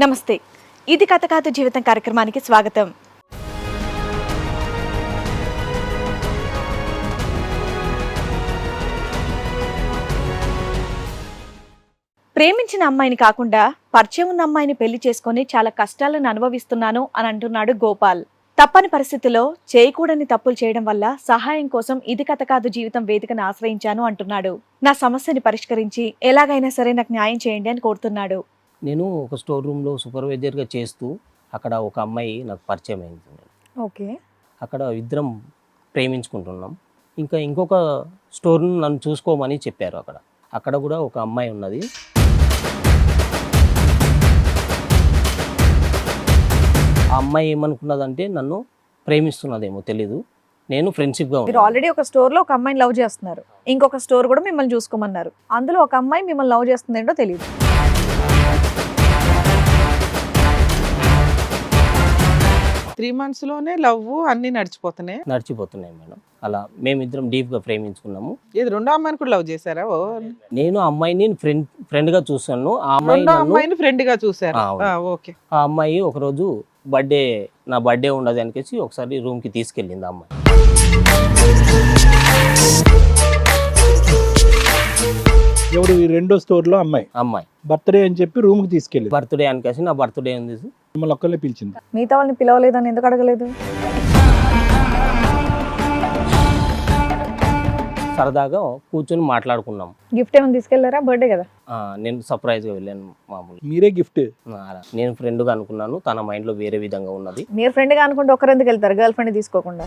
నమస్తే, ఇది కథ కాదు జీవితం కార్యక్రమానికి స్వాగతం. ప్రేమించిన అమ్మాయిని కాకుండా పరిచయం ఉన్న అమ్మాయిని పెళ్లి చేసుకుని చాలా కష్టాలను అనుభవిస్తున్నాను అని అంటున్నాడు గోపాల్. తప్పని పరిస్థితిలో చేయకూడని తప్పులు చేయడం వల్ల సహాయం కోసం ఇది కథ కాదు జీవితం వేదికను ఆశ్రయించాను అంటున్నాడు. నా సమస్యని పరిష్కరించి ఎలాగైనా సరే నాకు న్యాయం చేయండి అని కోరుతున్నాడు. నేను ఒక స్టోర్ రూమ్లో సూపర్వైజర్గా చేస్తూ అక్కడ ఒక అమ్మాయి నాకు పరిచయం అయింది. ఓకే, అక్కడ ఇద్దరం ప్రేమించుకుంటున్నాం. ఇంకొక స్టోర్ను నన్ను చూసుకోమని చెప్పారు. అక్కడ కూడా ఒక అమ్మాయి ఉన్నది. ఆ అమ్మాయి ఏమనుకున్నదంటే నన్ను ప్రేమిస్తున్నదేమో తెలీదు. నేను ఫ్రెండ్షిప్గా మీరు ఆల్రెడీ ఒక స్టోర్ లో ఒక అమ్మాయిని లవ్ చేస్తున్నారు, ఇంకొక స్టోర్ కూడా మిమ్మల్ని చూసుకోమన్నారు. అందులో ఒక అమ్మాయి మిమ్మల్ని లవ్ చేస్తుంది ఏంటో తెలియదు. 3 months లోనే లవ్ అన్ని నడిచిపోతున్నాయి మేడం. అలా మేమిద్దరం డీప్గా ప్రేమించుకున్నాము. ఇది రెండో అమ్మాయిని కూడా లవ్ చేశారా? నేను ఆ అమ్మాయిని ఫ్రెండ్గా చూసాను. ఆ అమ్మాయిని ఫ్రెండ్ గా చూసారు. ఓకే. ఆ అమ్మాయి ఒకరోజు నా బర్త్డే ఉండదు అనికేసి ఒకసారి రూమ్కి తీసుకెళ్ళింది ఆ అమ్మాయి. ఎవడు ఈ రెండో స్టోర్ లో అమ్మాయి బర్త్డే అని చెప్పి రూమ్ కి తీసుకెళ్ళి బర్త్డే అనికేసి నా బర్త్డే ఉంది మిమ్మల్ని ఒక్కళ్ళే పిలిచింది. మిగతా వాళ్ళని పిలవలేదని ఎందుకు అడగలేదు? సరదాగా కూర్చొని మాట్లాడుకున్నాం. గిఫ్ట్ ఏమైనా తీసుకెళ్లారా? బర్త్డే కదా. నేను సర్ప్రైజ్గా వెళ్ళాను. మామూలు మీరే గిఫ్ట్. నేను ఫ్రెండ్గా అనుకున్నాను, తన మైండ్లో వేరే విధంగా ఉన్నది. మీరు ఫ్రెండ్గా అనుకుంటే ఒకరెందుకు వెళ్తారు గర్ల్ ఫ్రెండ్ తీసుకోకుండా?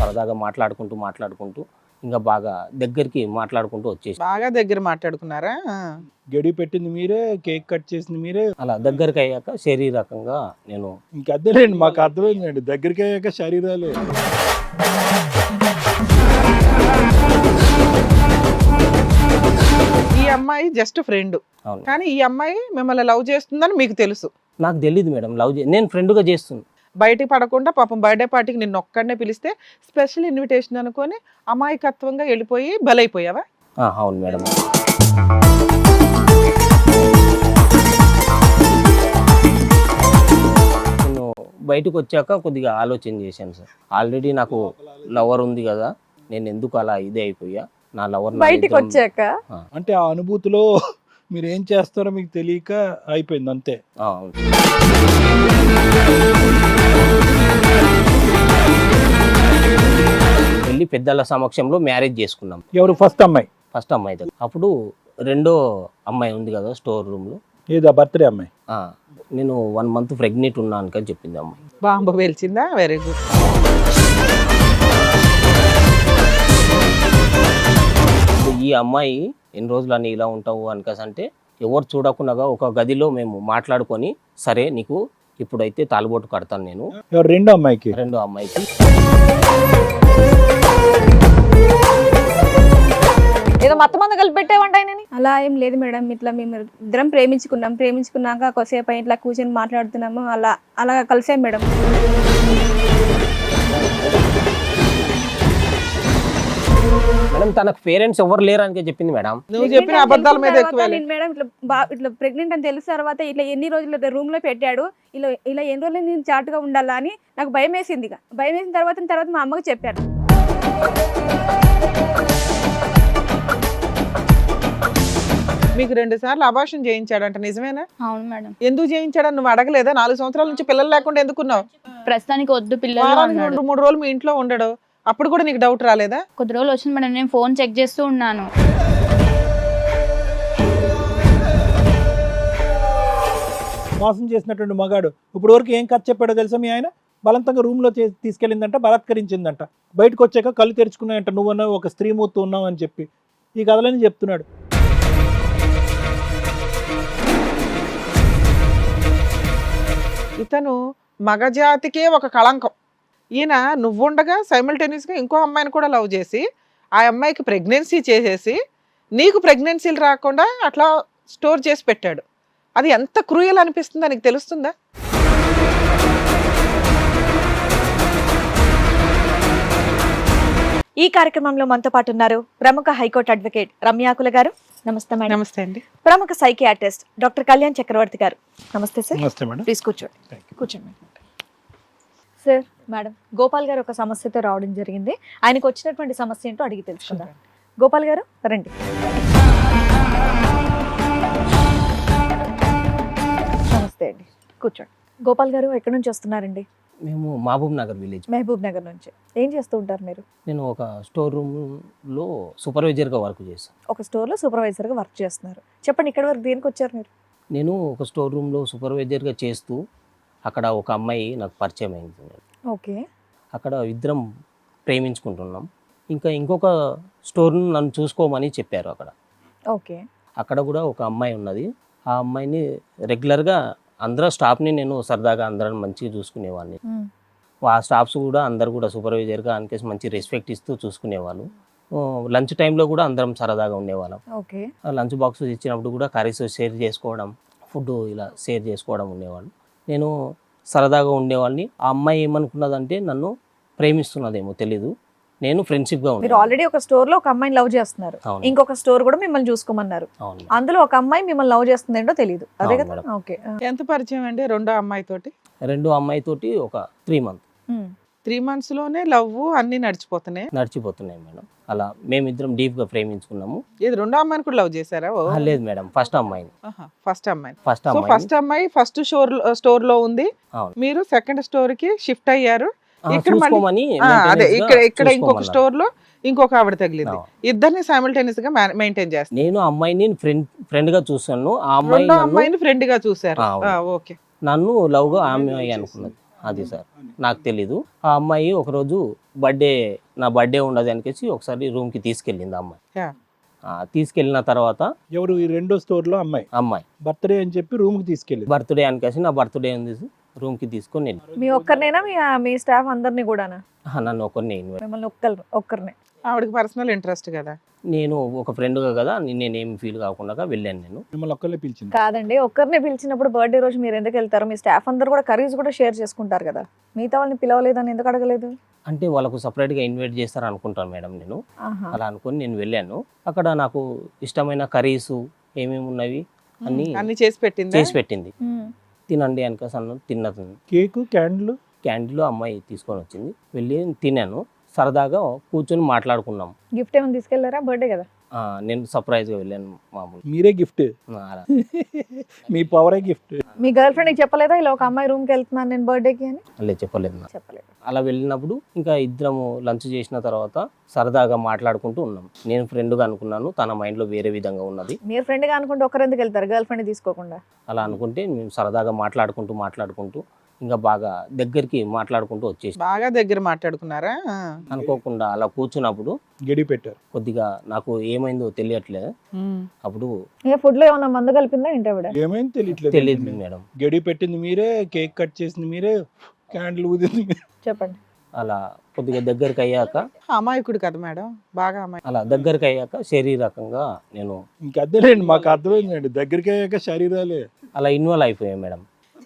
సరదాగా మాట్లాడుకుంటూ ఇంకా బాగా దగ్గరికి మాట్లాడుకుంటూ వచ్చేసి బాగా దగ్గర మాట్లాడుకున్నారా? గడి పెట్టింది మీరే, కేక్ కట్ చేసింది మీరే. అలా దగ్గరికి అయ్యాక శరీరకంగా నేను ఇంకా అర్థలేండి, మాకు అర్థమైందండి. దగ్గరికి అయ్యాక శరీరాలే. ఈ అమ్మాయి జస్ట్ ఫ్రెండ్, కానీ ఈ అమ్మాయి మిమ్మల్ని లవ్ చేస్తుందని మీకు తెలుసు? నాకు తెలియదు మేడం. నేను ఫ్రెండ్గా చేస్తున్నాను. బయటికి పడకుండా పాపం బర్త్డే పార్టీకి నిన్ను ఒక్కడనే పిలిస్తే స్పెషల్ ఇన్విటేషన్ అనుకొని అమాయకత్వంగా వెళ్ళిపోయి బలైపోయావా? అవును మేడం. నేను బయటకు వచ్చాక కొద్దిగా ఆలోచన చేశాను సార్. ఆల్రెడీ నాకు లవర్ ఉంది కదా, నేను ఎందుకు అలా ఇదే అయిపోయా. నా లవర్ బయటికి వచ్చాక అంటే ఆ అనుభూతిలో మీరు ఏం చేస్తారో మీకు తెలియక అయిపోయింది అంతే. వెళ్ళి పెద్దల సమక్షంలో మ్యారేజ్ చేసుకున్నాం. ఎవరు? ఫస్ట్ అమ్మాయి దగ్గర. అప్పుడు రెండో అమ్మాయి ఉంది కదా స్టోర్ రూమ్ లో, ఏదా బర్త్డే అమ్మాయి. నేను 1 month ప్రెగ్నెంట్ ఉన్నాను అని చెప్పింది అమ్మాయి. బాంబు పేల్చిందా? Very good. ఈ అమ్మాయి ఎన్ని రోజులు అని ఇలా ఉంటావు అనుకసంటే ఎవరు చూడకుండా ఒక గదిలో మేము మాట్లాడుకొని, సరే నీకు ఇప్పుడైతే తాలిబొట్టు కడతాను నేను. రెండో అమ్మాయికి ఏదో మొత్తం మంది కలిపి పెట్టేవంట ఆయనని. అలా ఏం లేదు మేడం. ఇట్లా మేము ఇద్దరం ప్రేమించుకున్నాక కొద్దిసేపు ఇట్లా కూర్చొని మాట్లాడుతున్నాము, అలా కలిసాం మేడం. మేడం తనకు పేరెంట్స్ ఎవరు లేరు అని చెప్పింది మేడం. నువ్వు చెప్పిన అబద్ధాల మీద ఎక్కువ మేడం ఇట్లా ప్రెగ్నెంట్ అని తెలిసిన తర్వాత ఇట్లా ఎన్ని రోజులు రూమ్ లో పెట్టాడు, ఇలా ఎన్ని రోజులు నేను చాటుగా ఉండాలా అని నాకు భయం వేసింది. భయం వేసిన తర్వాత మా అమ్మకి చెప్పాను. మీకు 2 సార్లు అబార్షన్ చేయించాడంట, నిజమేనా? అవును మేడం. ఎందుకు చేయించాడని నువ్వు అడగలేదా? 4 సంవత్సరాల నుంచి పిల్లలు లేకుండా ఎందుకున్నావు? ప్రస్తుతానికి వద్దు పిల్లలు. 2-3 రోజులు మీ ఇంట్లో ఉండడు, అప్పుడు కూడా నీకు డౌట్ రాలేదా? కొద్ది రోజులు వచ్చింది మేడం. నేను ఫోన్ చెక్ చేస్తూ ఉన్నాను. మోసం చేసినటువంటి మగాడు ఇప్పుడు వరకు ఏం కథ చెప్పాడో తెలుసా? మీ ఆయన బలవంతంగా రూమ్ లో తీసుకెళ్ళిందంట, బలాత్కరించిందంట. బయటకు వచ్చాక కళ్ళు తెరుచుకున్నాయంట, నువ్వన్నా ఒక స్త్రీమూర్తి ఉన్నావు అని చెప్పి ఈ కథలని చెప్తున్నాడు. ఇతను మగజాతికే ఒక కళంకం. ఈయన నువ్వుండగా సైమల్టేనియస్గా ఇంకో అమ్మాయిని కూడా లవ్ చేసి ఆ అమ్మాయికి ప్రెగ్నెన్సీ చేసేసి నీకు ప్రెగ్నెన్సీలు రాకుండా అట్లా స్టోర్ చేసి పెట్టాడు. అది ఎంత క్రూయల్ అనిపిస్తుందో నీకు తెలుస్తుందా? ఈ కార్యక్రమంలో మనతో పాటు ఉన్నారు ప్రముఖ హైకోర్టు అడ్వకేట్ రమ్యాకుల గారు. నమస్తే మేడం. నమస్తే అండి. ప్రముఖ సైకియాట్రిస్ట్ డాక్టర్ కళ్యాణ్ చక్రవర్తి గారు. నమస్తే సార్. నమస్తే మేడం. ప్లీజ్ కూర్చోండి. Thank you. కూర్చోండి సార్. మేడం, గోపాల్ గారు ఒక సమస్యతో రావడం జరిగింది. ఆయనకు వచ్చినటువంటి సమస్య ఏంటో అడిగి తెలుసుకుందాం. గోపాల్ గారు రండి. నమస్తే అండి, కూర్చోండి. గోపాల్ గారు ఎక్కడి నుంచి వస్తున్నారండి? మేము మహబూబ్ నగర్ విలేజ్. మహబూబ్ నగర్ నుంచి. ఏం చేస్తూ ఉంటారు మీరు? నేను ఒక స్టోర్ రూమ్లో సూపర్వైజర్గా వర్క్ చేశాను. ఒక స్టోర్లో సూపర్వైజర్గా వర్క్ చేస్తున్నారు. చెప్పండి, ఇక్కడ వరకు దేనికి వచ్చారు మీరు? నేను ఒక స్టోర్ రూమ్లో సూపర్వైజర్గా చేస్తూ అక్కడ ఒక అమ్మాయి నాకు పరిచయం అయింది. ఓకే. అక్కడ ఇద్దరం ప్రేమించుకుంటున్నాం. ఇంకా ఇంకొక స్టోర్ను నన్ను చూసుకోమని చెప్పారు అక్కడ. ఓకే. అక్కడ కూడా ఒక అమ్మాయి ఉన్నది. ఆ అమ్మాయిని రెగ్యులర్గా అందరూ స్టాఫ్ని నేను సరదాగా అందరం మంచిగా చూసుకునేవాడిని. ఆ స్టాఫ్స్ కూడా అందరు కూడా సూపర్వైజర్గా అనికేసి మంచి రెస్పెక్ట్ ఇస్తూ చూసుకునేవాళ్ళు. లంచ్ టైంలో కూడా అందరం సరదాగా ఉండేవాళ్ళం. ఓకే. లంచ్ బాక్స్ ఇచ్చినప్పుడు కూడా కర్రీస్ షేర్ చేసుకోవడం, ఫుడ్ ఇలా షేర్ చేసుకోవడం ఉండేవాళ్ళు. నేను సరదాగా ఉండేవాళ్ళని. ఆ అమ్మాయి ఏమనుకున్నదంటే నన్ను ప్రేమిస్తున్నదేమో తెలీదు. నేను ఫ్రెండ్షిప్గా మీరు ఉన్నాను. ఆల్రెడీ ఒక స్టోర్ లో ఒక అమ్మాయిని లవ్ చేస్తున్నారు. అవును. ఇంకొక స్టోర్ కూడా మిమ్మల్ని చూసుకోమన్నారు. అవును. అందులో ఒక అమ్మాయి మిమ్మల్ని లవ్ చేస్తుంది ఏంటో తెలియదు. అదే అవును కదా. మేడం. ఓకే. ఎంత పరిచయం అండి రెండో అమ్మాయితోటి? రెండో అమ్మాయితోటి ఒక 3 months 3 months లోనే లవ్ అన్ని నడిచిపోతున్నాయి. నడిచిపోతున్నాయి మేడం. అలా మేమిద్దరం డీప్గా ప్రేమించుకున్నాము. ఇది రెండో అమ్మాయిని కూడా లవ్ చేశారా? లేదు మేడం, ఫస్ట్ అమ్మాయిని. ఫస్ట్ అమ్మాయి. ఫస్ట్ సో అమ్మాయి ఫస్ట్ అమ్మాయి ఫస్ట్ స్టోర్ లో ఉంది. అవును. మీరు సెకండ్ స్టోర్ కి షిఫ్ట్ అయ్యారు. ఇక్కడ మళ్ళీ- చూసుకోమని అదే maintenance గా ఇక్కడ ఇంకొక చూసుకోమన్నారు. స్టోర్ లో ఇంకొక ఆవిడ తగిలింది. అవును. ఇద్దరిని సైమల్టేనియస్ గా మెయింటైన్ చేస్తారు. నేను అమ్మాయిని ఫ్రెండ్ గా చూసాను. ఆ అమ్మాయి రెండో నన్ను అమ్మాయిని ఫ్రెండ్ గా చూసారు. ఆ, అవును. ఓకే. నన్ను లవ్ గా ఆమె అనుకున్నది. అది సార్ నాకు తెలీదు. ఆ అమ్మాయి ఒకరోజు నా బర్త్డే ఉండదు అనికేసి ఒకసారి రూమ్ కి తీసుకెళ్ళింది ఆ అమ్మాయి. Yeah. తీసుకెళ్ళిన తర్వాత ఎవరు ఈ రెండో స్టోర్ లో అమ్మాయి బర్త్డే అని చెప్పి రూమ్ కి తీసుకెళ్ళి బర్త్డే అనికేసి నా బర్త్డే ఉంది రూమ్ కి తీసుకొని వెళ్ళి మీ ఒక్కరినేనా మీ స్టాఫ్ అందరినీ కూడానా? నన్ను ఒకరిని మిమ్మల్ని ఒక్కరినే? ఆవిడకి పర్సనల్ ఇంట్రెస్ట్ కదా. నేను ఒక ఫ్రెండ్గా కదా నేనేం ఫీల్ కాకుండా వెళ్ళాను. నేను మిమ్మల్ని ఒక్కళ్ళే పిలిచింది. కాదండి, ఒక్కరినే పిలిచినప్పుడు బర్త్డే రోజు మీరు ఎందుకు వెళ్తారు? మీ స్టాఫ్ అందరు కూడా కర్రీస్ కూడా షేర్ చేసుకుంటారు కదా. మిగతా వాళ్ళని పిలవలేదని ఎందుకు అడగలేదు? అంటే వాళ్ళకు సపరేట్గా ఇన్వైట్ చేస్తారు అనుకుంటాను మేడం. నేను ఆహా. అలా అనుకొని నేను వెళ్ళాను. అక్కడ నాకు ఇష్టమైన కర్రీస్ ఏమేమి ఉన్నవి అన్ని చేసి పెట్టింది. చేసి పెట్టింది. తినండి అనికేసి అన్న తిన్నది. కేకు క్యాండిల్ క్యాంటీన్లో అమ్మాయి తీసుకొని వచ్చింది. వెళ్ళి తినాను. సరదాగా కూర్చొని మాట్లాడుకున్నాం. గిఫ్ట్ ఏమైనా తీసుకెళ్లారా? బర్త్డే కదా. నేను సర్ప్రైజ్గా వెళ్ళాను మామూలు. మీరే గిఫ్ట్. అలా మీ పవరే గిఫ్ట్. మీ గర్ల్ ఫ్రెండ్కి చెప్పలేదా ఇలా ఒక అమ్మాయి రూమ్కి వెళ్తున్నాను నేను బర్త్డేకి అని? అలా చెప్పలేదు నాకు. చెప్పలేదు. అలా వెళ్ళినప్పుడు ఇంకా ఇద్దరము లంచ్ చేసిన తర్వాత సరదాగా మాట్లాడుకుంటూ ఉన్నాం. నేను ఫ్రెండ్గా అనుకున్నాను, తన మైండ్లో వేరే విధంగా ఉన్నది. మీరు ఫ్రెండ్గా అనుకుంటే ఒకరెందుకు వెళ్తారు గర్ల్ ఫ్రెండ్ తీసుకోకుండా? అలా అనుకుంటే మేము సరదాగా మాట్లాడుకుంటూ ఇంకా బాగా దగ్గరికి మాట్లాడుకుంటూ వచ్చేసి బాగా దగ్గర మాట్లాడుకున్నారా? అనుకోకుండా అలా కూర్చున్నప్పుడు గడి పెట్టారు. కొద్దిగా నాకు ఏమైందో తెలియట్లేదు. అప్పుడు ఏ ఫుడ్ లో ఏమన్నా మందు కలిపిందా ఏంటి ఆవిడ? ఏమైంది తెలియట్లేదు. తెలియదు మేడం. గడి పెట్టింది మీరే, కేక్ కట్ చేసింది మీరే, క్యాండిల్ ఊదింది మీరే. చెప్పండి. అలా కొద్దిగా దగ్గరికి అయ్యాక అమాయకుడు కదా మేడం, బాగా అమాయకుడు. అలా దగ్గరికి అయ్యాక శారీరకంగా నేను ఇంకా అర్థలేండి, మాకు అర్థమైందండి. దగ్గరికి అయ్యాక శరీరాలే అలా ఇన్వాల్వ్ అయిపోయాను మేడం.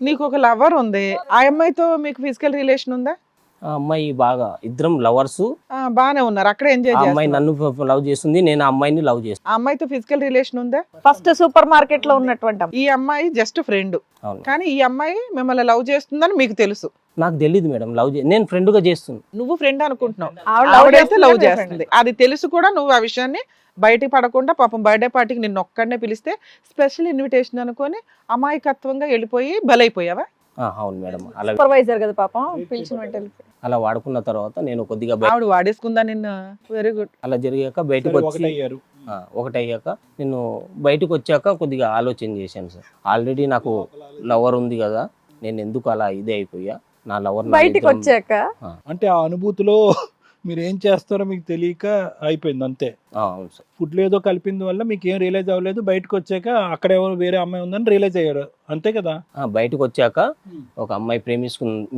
నీకు ఒక లవర్ ఉంది. ఆ అమ్మాయితో మీకు ఫిజికల్ రిలేషన్ ఉందా? ఆ అమ్మాయి బాగా ఇద్దరం లవర్స్. బానే ఉన్నారు. అక్కడ ఎంజాయ్ ఆ అమ్మాయి చేస్తున్నారు. నన్ను లవ్ చేస్తుంది, నేను ఆ అమ్మాయిని లవ్ చేస్తాను. ఆ అమ్మాయితో ఫిజికల్ రిలేషన్ ఉందా? ఫస్ట్ సూపర్ మార్కెట్ లో ఉన్నటువంటి అమ్మాయి. ఈ అమ్మాయి జస్ట్ ఫ్రెండ్, అవును. కానీ ఈ అమ్మాయి మిమ్మల్ని లవ్ చేస్తుందని మీకు తెలుసు. నాకు తెలియదు మేడం. నేను ఫ్రెండ్గా చేస్తున్నాను. నువ్వు ఫ్రెండ్ అనుకుంటున్నావు, ఆవిడ love ఆవిడైతే లవ్ చేస్తుంది, చేస్తుంది. అది తెలుసు కూడా నువ్వు ఆ విషయాన్ని బయటికి పడకుండా పాపం బర్త్డే పార్టీకి నిన్ను ఒక్కడనే పిలిస్తే స్పెషల్ ఇన్విటేషన్ అనుకొని అమాయకత్వంగా వెళ్ళిపోయి బలైపోయావా? అవును మేడం. అలా సూపర్వైజర్ కదా పాపం, పిలిచిన వెంటనే అలా వాడుకున్న తర్వాత నేను కొద్దిగా ఆవిడ వాడేసుకుందా నిన్ను? Very good. అలా జరిగాక బయటకు వచ్చి ఒకటయ్యారు. ఒకటయ్యాక నేను బయటకు వచ్చాక కొద్దిగా ఆలోచన చేశాను సార్. ఆల్రెడీ నాకు లవర్ ఉంది కదా, నేను ఎందుకు అలా ఇదే అయిపోయా. నా లవర్ బయటికి వచ్చాక అంటే ఆ అనుభూతిలో మీరు ఏం చేస్తారో మీకు తెలియక అయిపోయింది అంతే. అవును సార్. ఫుడ్లో ఏదో కలిపింది వల్ల మీకు ఏం రియలైజ్ అవ్వలేదు. బయటకు వచ్చాక అక్కడ ఎవరు వేరే అమ్మాయి ఉందని రియలైజ్ అయ్యారు అంతే కదా. బయటకు వచ్చాక ఒక అమ్మాయి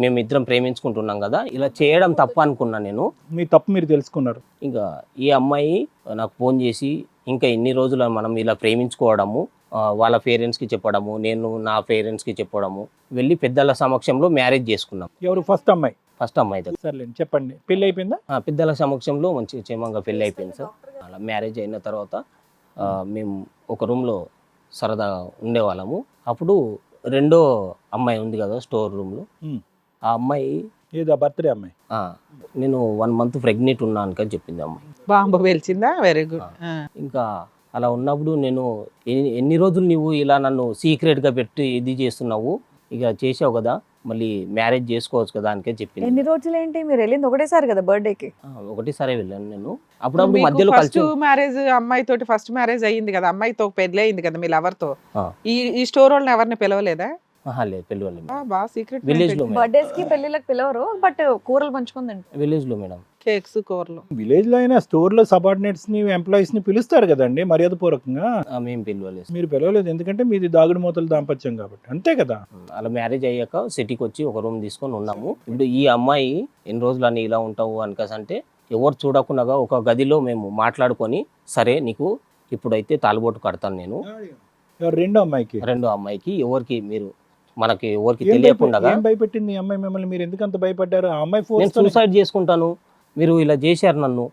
మేమిద్దరం ప్రేమించుకుంటున్నాం కదా, ఇలా చేయడం తప్పు అనుకున్నా నేను. మీ తప్పు మీరు తెలుసుకున్నారు. ఇంకా ఈ అమ్మాయి నాకు ఫోన్ చేసి ఇంకా ఎన్ని రోజులు మనం ఇలా ప్రేమించుకోవడము, వాళ్ళ పేరెంట్స్కి చెప్పడము, నేను నా పేరెంట్స్కి చెప్పడము, వెళ్ళి పెద్దల సమక్షంలో మ్యారేజ్ చేసుకున్నాం. ఎవరు? ఫస్ట్ ఫస్ట్ అమ్మాయి దగ్గర సర్లేండి చెప్పండి, పెళ్ళి అయిపోయిందా? పెద్దల సమక్షంలో మంచి క్షేమంగా పెళ్ళి అయిపోయింది సార్. అలా మ్యారేజ్ అయిన తర్వాత మేము ఒక రూమ్లో సరదాగా ఉండేవాళ్ళము. అప్పుడు రెండో అమ్మాయి ఉంది కదా స్టోర్ రూమ్లో, ఉమ్. ఆ అమ్మాయి ఏదో బర్త్డే అమ్మాయి. నేను 1 month ప్రెగ్నెంట్ ఉన్నాను అని చెప్పింది అమ్మాయి. బాంబు పేల్చిందా? Very good. ఇంకా అలా ఉన్నప్పుడు నేను ఎన్ని రోజులు నువ్వు ఇలా నన్ను సీక్రెట్గా పెట్టి ఇది చేస్తున్నావు, ఇక చేసావు కదా, మళ్ళీ మ్యారేజ్ చేసుకోవచ్చు కదా అనికే చెప్పింది. ఎన్ని రోజులు ఏంటి మీరు వెళ్ళింది ఒకటేసారి కదా బర్త్డేకి? ఒకటిసారి వెళ్ళాను నేను. అప్పుడప్పుడు మధ్యలో ఫస్ట్ కలిసి మ్యారేజ్ అమ్మాయి తోటి ఫస్ట్ మ్యారేజ్ అయ్యింది కదా, అమ్మాయితో పెళ్లి అయింది కదా మీ లవర్ తో. ఆ. ఈ స్టోర్ వాళ్ళని ఎవరిని పిలవలేదా? లేదు పెళ్ళి బాగా సీక్రెట్ విలేజ్ లో బర్త్డేస్ కి పెళ్లిళ్ళకి పిలవరు, బట్ కూరలు పంచుకుందండి. విలేజ్ లో మేడం. కేక్స్ కూరలు. విలేజ్ లో అయినా స్టోర్ లో సబార్డినేట్స్ ని ఎంప్లాయీస్ ని పిలుస్తారు కదండి మర్యాద పూర్వకంగా. మేము పిలవలేదు. మీరు పిలవలేదు ఎందుకంటే మీది దాగుడు మూతల దాంపత్యం కాబట్టి, అంతే కదా. అలా మ్యారేజ్ అయ్యాక సిటీకి వచ్చి ఒక రూమ్ తీసుకొని ఉన్నాము. ఇప్పుడు ఈ అమ్మాయి ఎన్ని రోజులు అని ఇలా ఉంటావు అంటే ఎవరు చూడకుండా ఒక గదిలో మేము మాట్లాడుకొని, సరే నీకు ఇప్పుడైతే తాలిబొట్టు కడతాను నేను రెండో అమ్మాయికి. రెండో అమ్మాయికి, ఎవరికి మీరు మనకి ఎవరికి ఏం తెలియకుండా ఏం భయపెట్టింది ఈ అమ్మాయి మిమ్మల్ని? మీరు ఎందుకు అంత భయపడ్డారు? ఆ అమ్మాయి నేను ఫోర్స్ సూసైడ్ చేసుకుంటాను, మీరు ఇలా చేశారు నన్ను,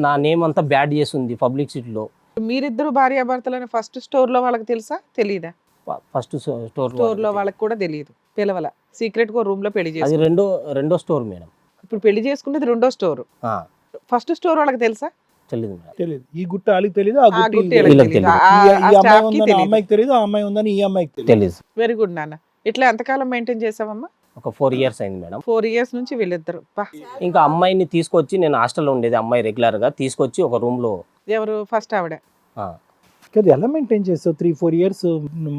నా నేమ్ అంతా బ్యాడ్ చేస్తుంది పబ్లిక్ సిటీలో. మీరిద్దరు భార్యాభర్తలని ఫస్ట్ స్టోర్ లో వాళ్ళకి తెలుసా తెలీదా? ఫస్ట్ స్టోర్ లో వాళ్ళకి కూడా తెలియదు, పిలవల, సీక్రెట్ గా రూమ్ లో పెళ్లి అది చేసి. రెండో స్టోర్ మేడం. ఇప్పుడు పెళ్లి చేసుకునేది రెండో స్టోర్. ఫస్ట్ స్టోర్ వాళ్ళకి తెలుసా? తెలియదు మేడం. తెలియదు. ఈ గుట్ట వాళ్ళకి తెలియదు, ఆ ఆ గుట్ట గుట్టి వీళ్ళకి వీళ్ళకి తెలియదు. తెలీదు. ఈ ఆ అమ్మాయి staff కి ఉందని ఆ తెలీదు. అమ్మాయికి తెలియదు, ఆ అమ్మాయి ఉందని ఈ అమ్మాయికి తెలియదు. తెలీదు. వెరీ గుడ్ నాన్న. ఇట్లా ఎంతకాలం మెయింటైన్ చేసావమ్మా? ఒక 4 years అయింది మేడం. 4 years నుంచి వీళ్ళిద్దరు. ఇంకా అమ్మాయిని తీసుకొచ్చి, నేను హాస్టల్లో ఉండేది, అమ్మాయి రెగ్యులర్ గా తీసుకొచ్చి ఒక రూమ్ లో ఎవరు? ఫస్ట్ ఆవిడ. కదా ఎలా మెయింటైన్ చేస్తావు 3-4 years?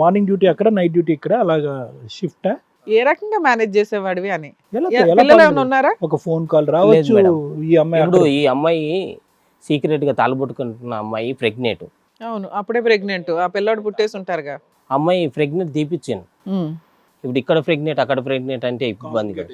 మార్నింగ్ డ్యూటీ అక్కడ, నైట్ డ్యూటీ ఇక్కడ, అలాగా షిఫ్ట్ ఏ రకంగా మేనేజ్ చేసేవాడివి అని. ఎలా పిల్లలు ఏమైనా ఉన్నారా? ఒక ఫోన్ కాల్ రావచ్చు. మేడం. ఈ అమ్మాయి ఇప్పుడు అక్కడ- ఈ అమ్మాయి సీక్రెట్ గా తాలుబొట్టుకుంటున్న అమ్మాయి ప్రెగ్నెంట్. అవును, అప్పుడే ప్రెగ్నెంట్. ఆ పిల్లోడు పుట్టేసి ఉంటారుగా. అమ్మాయి ప్రెగ్నెంట్ తీపిచ్చాను. ఇప్పుడు ఇక్కడ ప్రెగ్నెంట్ అక్కడ ప్రెగ్నెంట్ అంటే ఇబ్బంది కదా,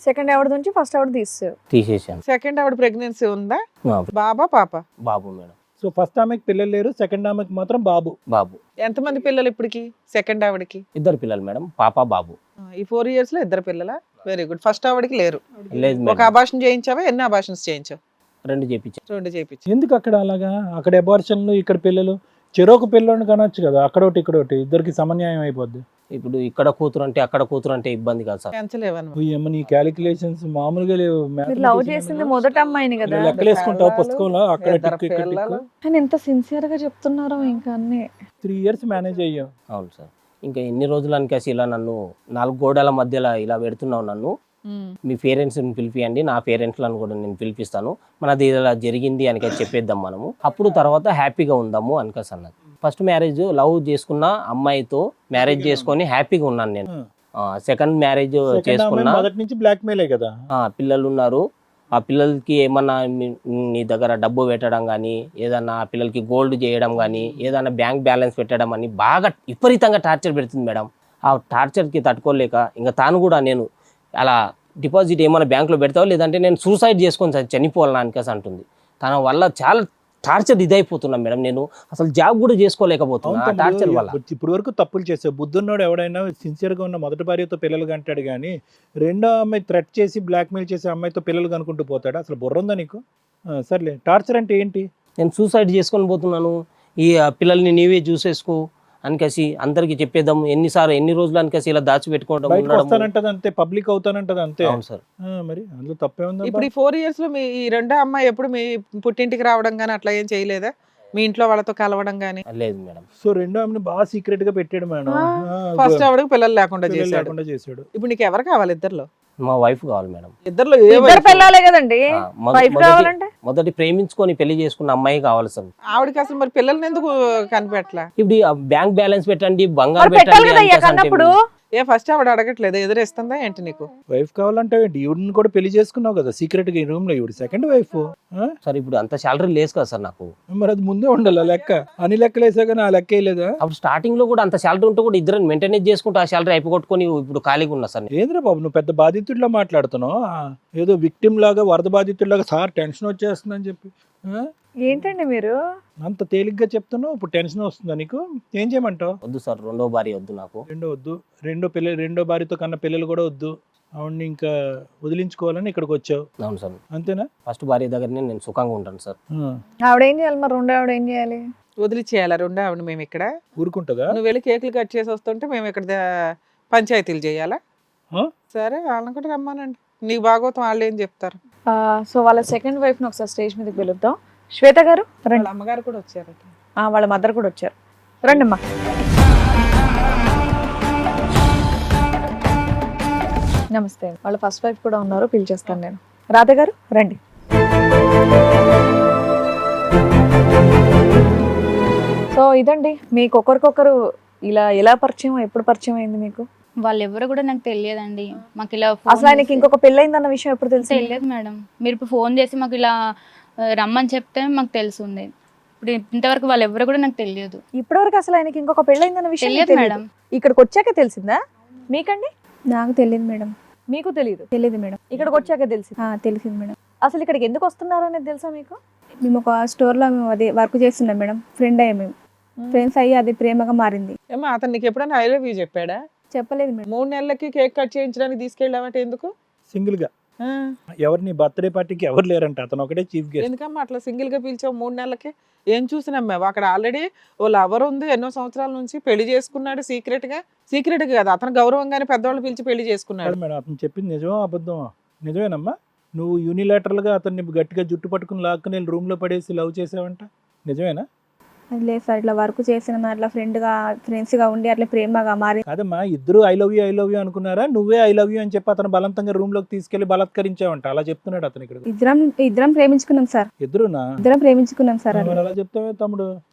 సెకండ్ ఆవిడ నుంచి ఫస్ట్ ఆవిడ తీసేసారు. తీసేసాను. సెకండ్ ఆవిడ ప్రెగ్నెన్సీ ఉందా? ఆ, బాబా పాప? బాబు మేడం. సో ఫస్ట్ ఆమెకి పిల్లలు లేరు, సెకండ్ ఆమెకి మాత్రం బాబు. బాబు. ఎంతమంది పిల్లలు ఇప్పటికి సెకండ్ ఆవిడకి? 2 పిల్లలు మేడం, పాప బాబు. ఈ 4 years లో 2 పిల్లల? Very good. ఫస్ట్ ఆవిడకి లేరు. లేదు ఒక మేడం, అబార్షన్ చేయించావా? ఎన్ని అబార్షన్స్ చేయించావు? 2 చేపించాను. 2 చేయించు. ఎందుకు అక్కడ అలాగా? అక్కడ అబార్షన్లు, ఇక్కడ పిల్లలు. చెరోకు పిల్లని కనొచ్చు కదా, అక్కడోటి ఇక్కడోటి, ఇద్దరికి సమన్యాయం అయిపోద్ది. ఇప్పుడు ఇక్కడ కూతురు అంటే అక్కడ కూతురు అంటే ఇబ్బంది కాదు సార్. పెంచలేవను. ఏమో నీ క్యాలిక్యులేషన్స్ మామూలుగా లేవు. మీరు లవ్ చేసింది మొదట అమ్మాయిని కదా, లెక్కలేసుకుంటావు పుస్తకంలో, అక్కడ ఇద్దరు టిక్ ఇక్కడ పిల్లలు. టిక్. కానీ ఎంత సిన్సియర్ గా చెప్తున్నారో ఇంకా అన్ని. 3 years మేనేజ్ అయ్యాం. అవును సార్. ఇంకా ఎన్ని రోజులు అనికేసి ఇలా నన్ను 4 గోడల మధ్యలో ఇలా పెడుతున్నావు నన్ను, మీ పేరెంట్స్ని పిలిపియండి, నా పేరెంట్లను కూడా నేను పిలిపిస్తాను, మనది ఇలా జరిగింది అనికేసి చెప్పేద్దాం మనము, అప్పుడు తర్వాత హ్యాపీగా ఉందాము అనికేసి అన్నది. ఫస్ట్ మ్యారేజ్ లవ్ చేసుకున్న అమ్మాయితో మ్యారేజ్ చేసుకొని హ్యాపీగా ఉన్నాను నేను. సెకండ్ మ్యారేజ్ చేసుకున్నా, మొదటి నుంచి బ్లాక్ మెయిలే కదా. పిల్లలు ఉన్నారు. ఆ పిల్లలకి ఏమన్నా నీ దగ్గర డబ్బు పెట్టడం కానీ, ఏదన్నా ఆ పిల్లలకి గోల్డ్ చేయడం కానీ, ఏదన్నా బ్యాంక్ బ్యాలెన్స్ పెట్టడం అని బాగా విపరీతంగా టార్చర్ పెడుతుంది మేడం. ఆ టార్చర్కి తట్టుకోలేక ఇంకా తాను కూడా, నేను అలా డిపాజిట్ ఏమైనా బ్యాంకులో పెడతావు, లేదంటే నేను సూసైడ్ చేసుకొని చనిపోవాలని అనికేసి అంటుంది. తన వల్ల చాలా టార్చర్ ఇదైపోతున్నాం మేడం. నేను అసలు జాబ్ కూడా చేసుకోలేకపోతున్నా ఆ టార్చర్ వల్ల. ఇప్పుడు వరకు తప్పులు చేసావు. బుద్ధున్నోడు ఎవడైనా సిన్సియర్ గా ఉన్న మొదటి భార్యతో పిల్లలు కంటాడు కానీ, రెండో అమ్మాయి థ్రెట్ చేసి బ్లాక్ మెయిల్ చేసి అమ్మాయితో పిల్లలు కనుకుంటూ పోతాడు. అసలు బుర్ర ఉందా నీకు? సర్లే, టార్చర్ అంటే ఏంటి? నేను సూసైడ్ చేసుకొని పోతున్నాను, ఈ పిల్లల్ని నీవే చూసేసుకో అనికేసి అందరికి చెప్పేద్దాం, ఎన్ని రోజులు అనికేసి ఇలా దాచిపెట్టుకోవడం బయటకు ఉండడం. వస్తానంటది అంతే, పబ్లిక్ అవుతానంటది అంతే. అవును సార్. మరి అందులో తప్పే ఉంది. ఇప్పుడు ఈ 4 years లో మీ ఈ రెండో అమ్మాయి ఎప్పుడు మీ పుట్టింటికి రావడం గానీ అట్లా ఏం చేయలేదా? మీ ఇంట్లో వాళ్ళతో కలవడం గానీ? లేదు మేడం. సో రెండో ఆమెను బాగా సీక్రెట్ గా పెట్టాడు మేడం. ఫస్ట్ ఆవిడకి పిల్లలు లేకుండా పిల్లలు చేశాడు. లేకుండా చేశాడు. ఇప్పుడు నీకు ఎవరు కావాలి ఇద్దర్లో? మా వైఫ్ కావాలి మేడం. ఇద్దర్లో ఏ ఇద్దరు వయసు? పిల్లలే కదండి, వైఫ్ కావాలంటే. మొదటి ప్రేమించుకొని పెళ్లి చేసుకున్న అమ్మాయి కావాలి సార్. ఆవిడకి అసలు మరి పిల్లల్ని ఎందుకు కనిపెట్టలా? ఇప్పుడు బ్యాంక్ బ్యాలెన్స్ పెట్టండి, మరి బంగారం పెట్టాలి పెట్టండి కదా అయ్యా అనికేసి అంటే కన్నప్పుడు. ఏ ఫస్ట్ ఆవిడ అడగట్లేదు, ఎదురేస్తుందా ఏంటి నీకు? వైఫ్ కావాలంటే ఈవిడిని కూడా పెళ్లి చేసుకున్నావు కదా సీక్రెట్ గా ఈ రూమ్ లో. ఈవిడ సెకండ్ వైఫ్. సార్ ఇప్పుడు అంత శాలరీ లేదు కదా సార్ నాకు. మరి అది ముందే ఉండాలి లెక్క. అన్ని లెక్కలు వేసా కానీ ఆ లెక్క వేయలేదా? అప్పుడు స్టార్టింగ్ లో కూడా అంత శాలరీ ఉంటే కూడా ఇద్దరు మెయింటైన్ చేసుకుంటూ ఆ శాలరీ అయిపోగొట్టుకొని ఇప్పుడు ఖాళీగా ఉన్నా సార్. ఏంద్రా బాబు నువ్వు పెద్ద బాధితుడిలా మాట్లాడుతున్నావు. ఏదో విక్టిమ్ లాగా, వరద బాధితుడిలాగా, సార్ టెన్షన్ వచ్చేస్తుందని చెప్పి ఏంటండి మీరు అంత తేలిగ్గా చెప్తున్నావు. ఇప్పుడు టెన్షన్ వస్తుందా నీకు? ఏం చేయమంటావు? వద్దు సార్, రెండో భార్య వద్దు నాకు. రెండో వద్దు, రెండో భార్యతో కన్నా పిల్లలు కూడా వద్దు. ఆవిడ్ని ఇంకా వదిలించుకోవాలని ఇక్కడికి వచ్చావు, అవును సార్. అంతేనా? ఫస్ట్ భార్య దగ్గరనే నేను సుఖంగా ఉంటాను సార్. ఆవిడ ఏం చేయాలి మరి? రెండో ఆవిడ ఏం చేయాలి? వదిలిచేయాలా రెండో ఆవిడ మేము ఇక్కడ? ఊరుకుంటుందా? నువ్వు వెళ్ళి కేకులు కట్ చేసి వస్తుంటే మేము ఇక్కడ పంచాయతీలు చేయాలా? ఆ? సరే వాళ్ళని కూడా రమ్మానండి, నీకు భాగవతం వాళ్ళు ఏం చెప్తారు. సో వాళ్ళ సెకండ్ వైఫ్ ని ఒకసారి స్టేజ్ మీదకి పిలుద్దాం. శ్వేత గారు వాళ్ళ రండి. అమ్మగారు కూడా వచ్చారు. వాళ్ళ మదర్ కూడా వచ్చారు. రండి అమ్మా. నమస్తే. వాళ్ళ ఫస్ట్ వైఫ్ కూడా ఉన్నారు, పిలిచేస్తాను నేను. రాధ గారు రండి. సో ఇదండి మీకు ఒకరికొకరు ఇలా ఎలా పరిచయం, ఎప్పుడు పరిచయం అయింది మీకు? వాళ్ళు ఎవరు కూడా నాకు తెలియదండి. మాకు ఇలా అసలు ఆయనకి ఇంకొక పెళ్ళయిందన్న విషయం ఎప్పుడు తెలిసి? తెలియదు మేడం. మీరు ఇప్పుడు ఫోన్ చేసి మాకు ఇలా రమ్మని చెప్తే మాకు తెలుసుంది. ఇప్పుడు ఇంతవరకు వాళ్ళు ఎవరు కూడా నాకు తెలియదు. ఇప్పటివరకు అసలు ఆయనకి ఇంకొక పెళ్ళయిందన్న విషయం తెలియదు మీకు మేడం. ఇక్కడికి వచ్చాక తెలిసిందా? మీకండి? నాకు తెలియదు మేడం. మీకు తెలియదు? తెలియదు మేడం. ఇక్కడికి వచ్చాక తెలిసింది. తెలిసింది మేడం. అసలు ఇక్కడికి ఎందుకు వస్తున్నారు అనేది తెలుసా మీకు? మేము ఒక స్టోర్లో మేము అదే వర్క్ చేస్తున్నాం మేడం. ఫ్రెండ్ అయ్యా, మేము ఫ్రెండ్స్ అయ్యి అది ప్రేమగా మారింది. ఏమో అతను నీకు ఎప్పుడైనా ఐ లవ్ యూ చెప్పాడా? చెప్పలేదు మేడం. 3 నెలలకి కేక్ కట్ చేయించడానికి తీసుకెళ్ళామంటే ఎందుకు? సింగిల్ గా ఆ, ఎవరిని బర్త్డే పార్టీకి ఎవరు లేరంట, అతను ఒకటే చీఫ్ గెస్ట్. ఎందుకమ్మా అట్లా సింగిల్ గా పిలిచావు 3 నెలలకి? ఏం చూసినమ్మావు అక్కడ? ఆల్రెడీ ఓ లవర్ ఉంది, ఎన్నో సంవత్సరాల నుంచి పెళ్లి చేసుకున్నాడు సీక్రెట్ గా కదా. అతను గౌరవంగానే పెద్దవాళ్ళు పిలిచి పెళ్లి చేసుకున్నాడు. మేడం అతను చెప్పింది నిజమా అబద్ధమా? నిజమేనమ్మా? నువ్వు యూనిలాటరల్ గా అతన్ని గట్టిగా జుట్టు పట్టుకుని లాక్కుని రూమ్ లో పడేసి లవ్ చేసావంట, నిజమేనా? అది లేదు సార్, ఇట్లా వర్క్ చేసిన అట్లా ఫ్రెండ్స్ గా ఉండి అట్లా ప్రేమగా మారి. కాదమ్మా, ఇద్దరు ఐ లవ్ యూ అనుకున్నారా? నువ్వే ఐ లవ్ యూ అని చెప్పి అతను బలవంతంగా రూమ్ లోకి తీసుకెళ్లి బలత్కరించావంట, అలా చెప్తున్నాడు అతను ఇక్కడ. ఇద్దరం ప్రేమించుకున్నాం సార్. ఇద్దరునా? ఇద్దరం ప్రేమించుకున్నాం సార్. మరి అలా చెప్తావే తమ్ముడు?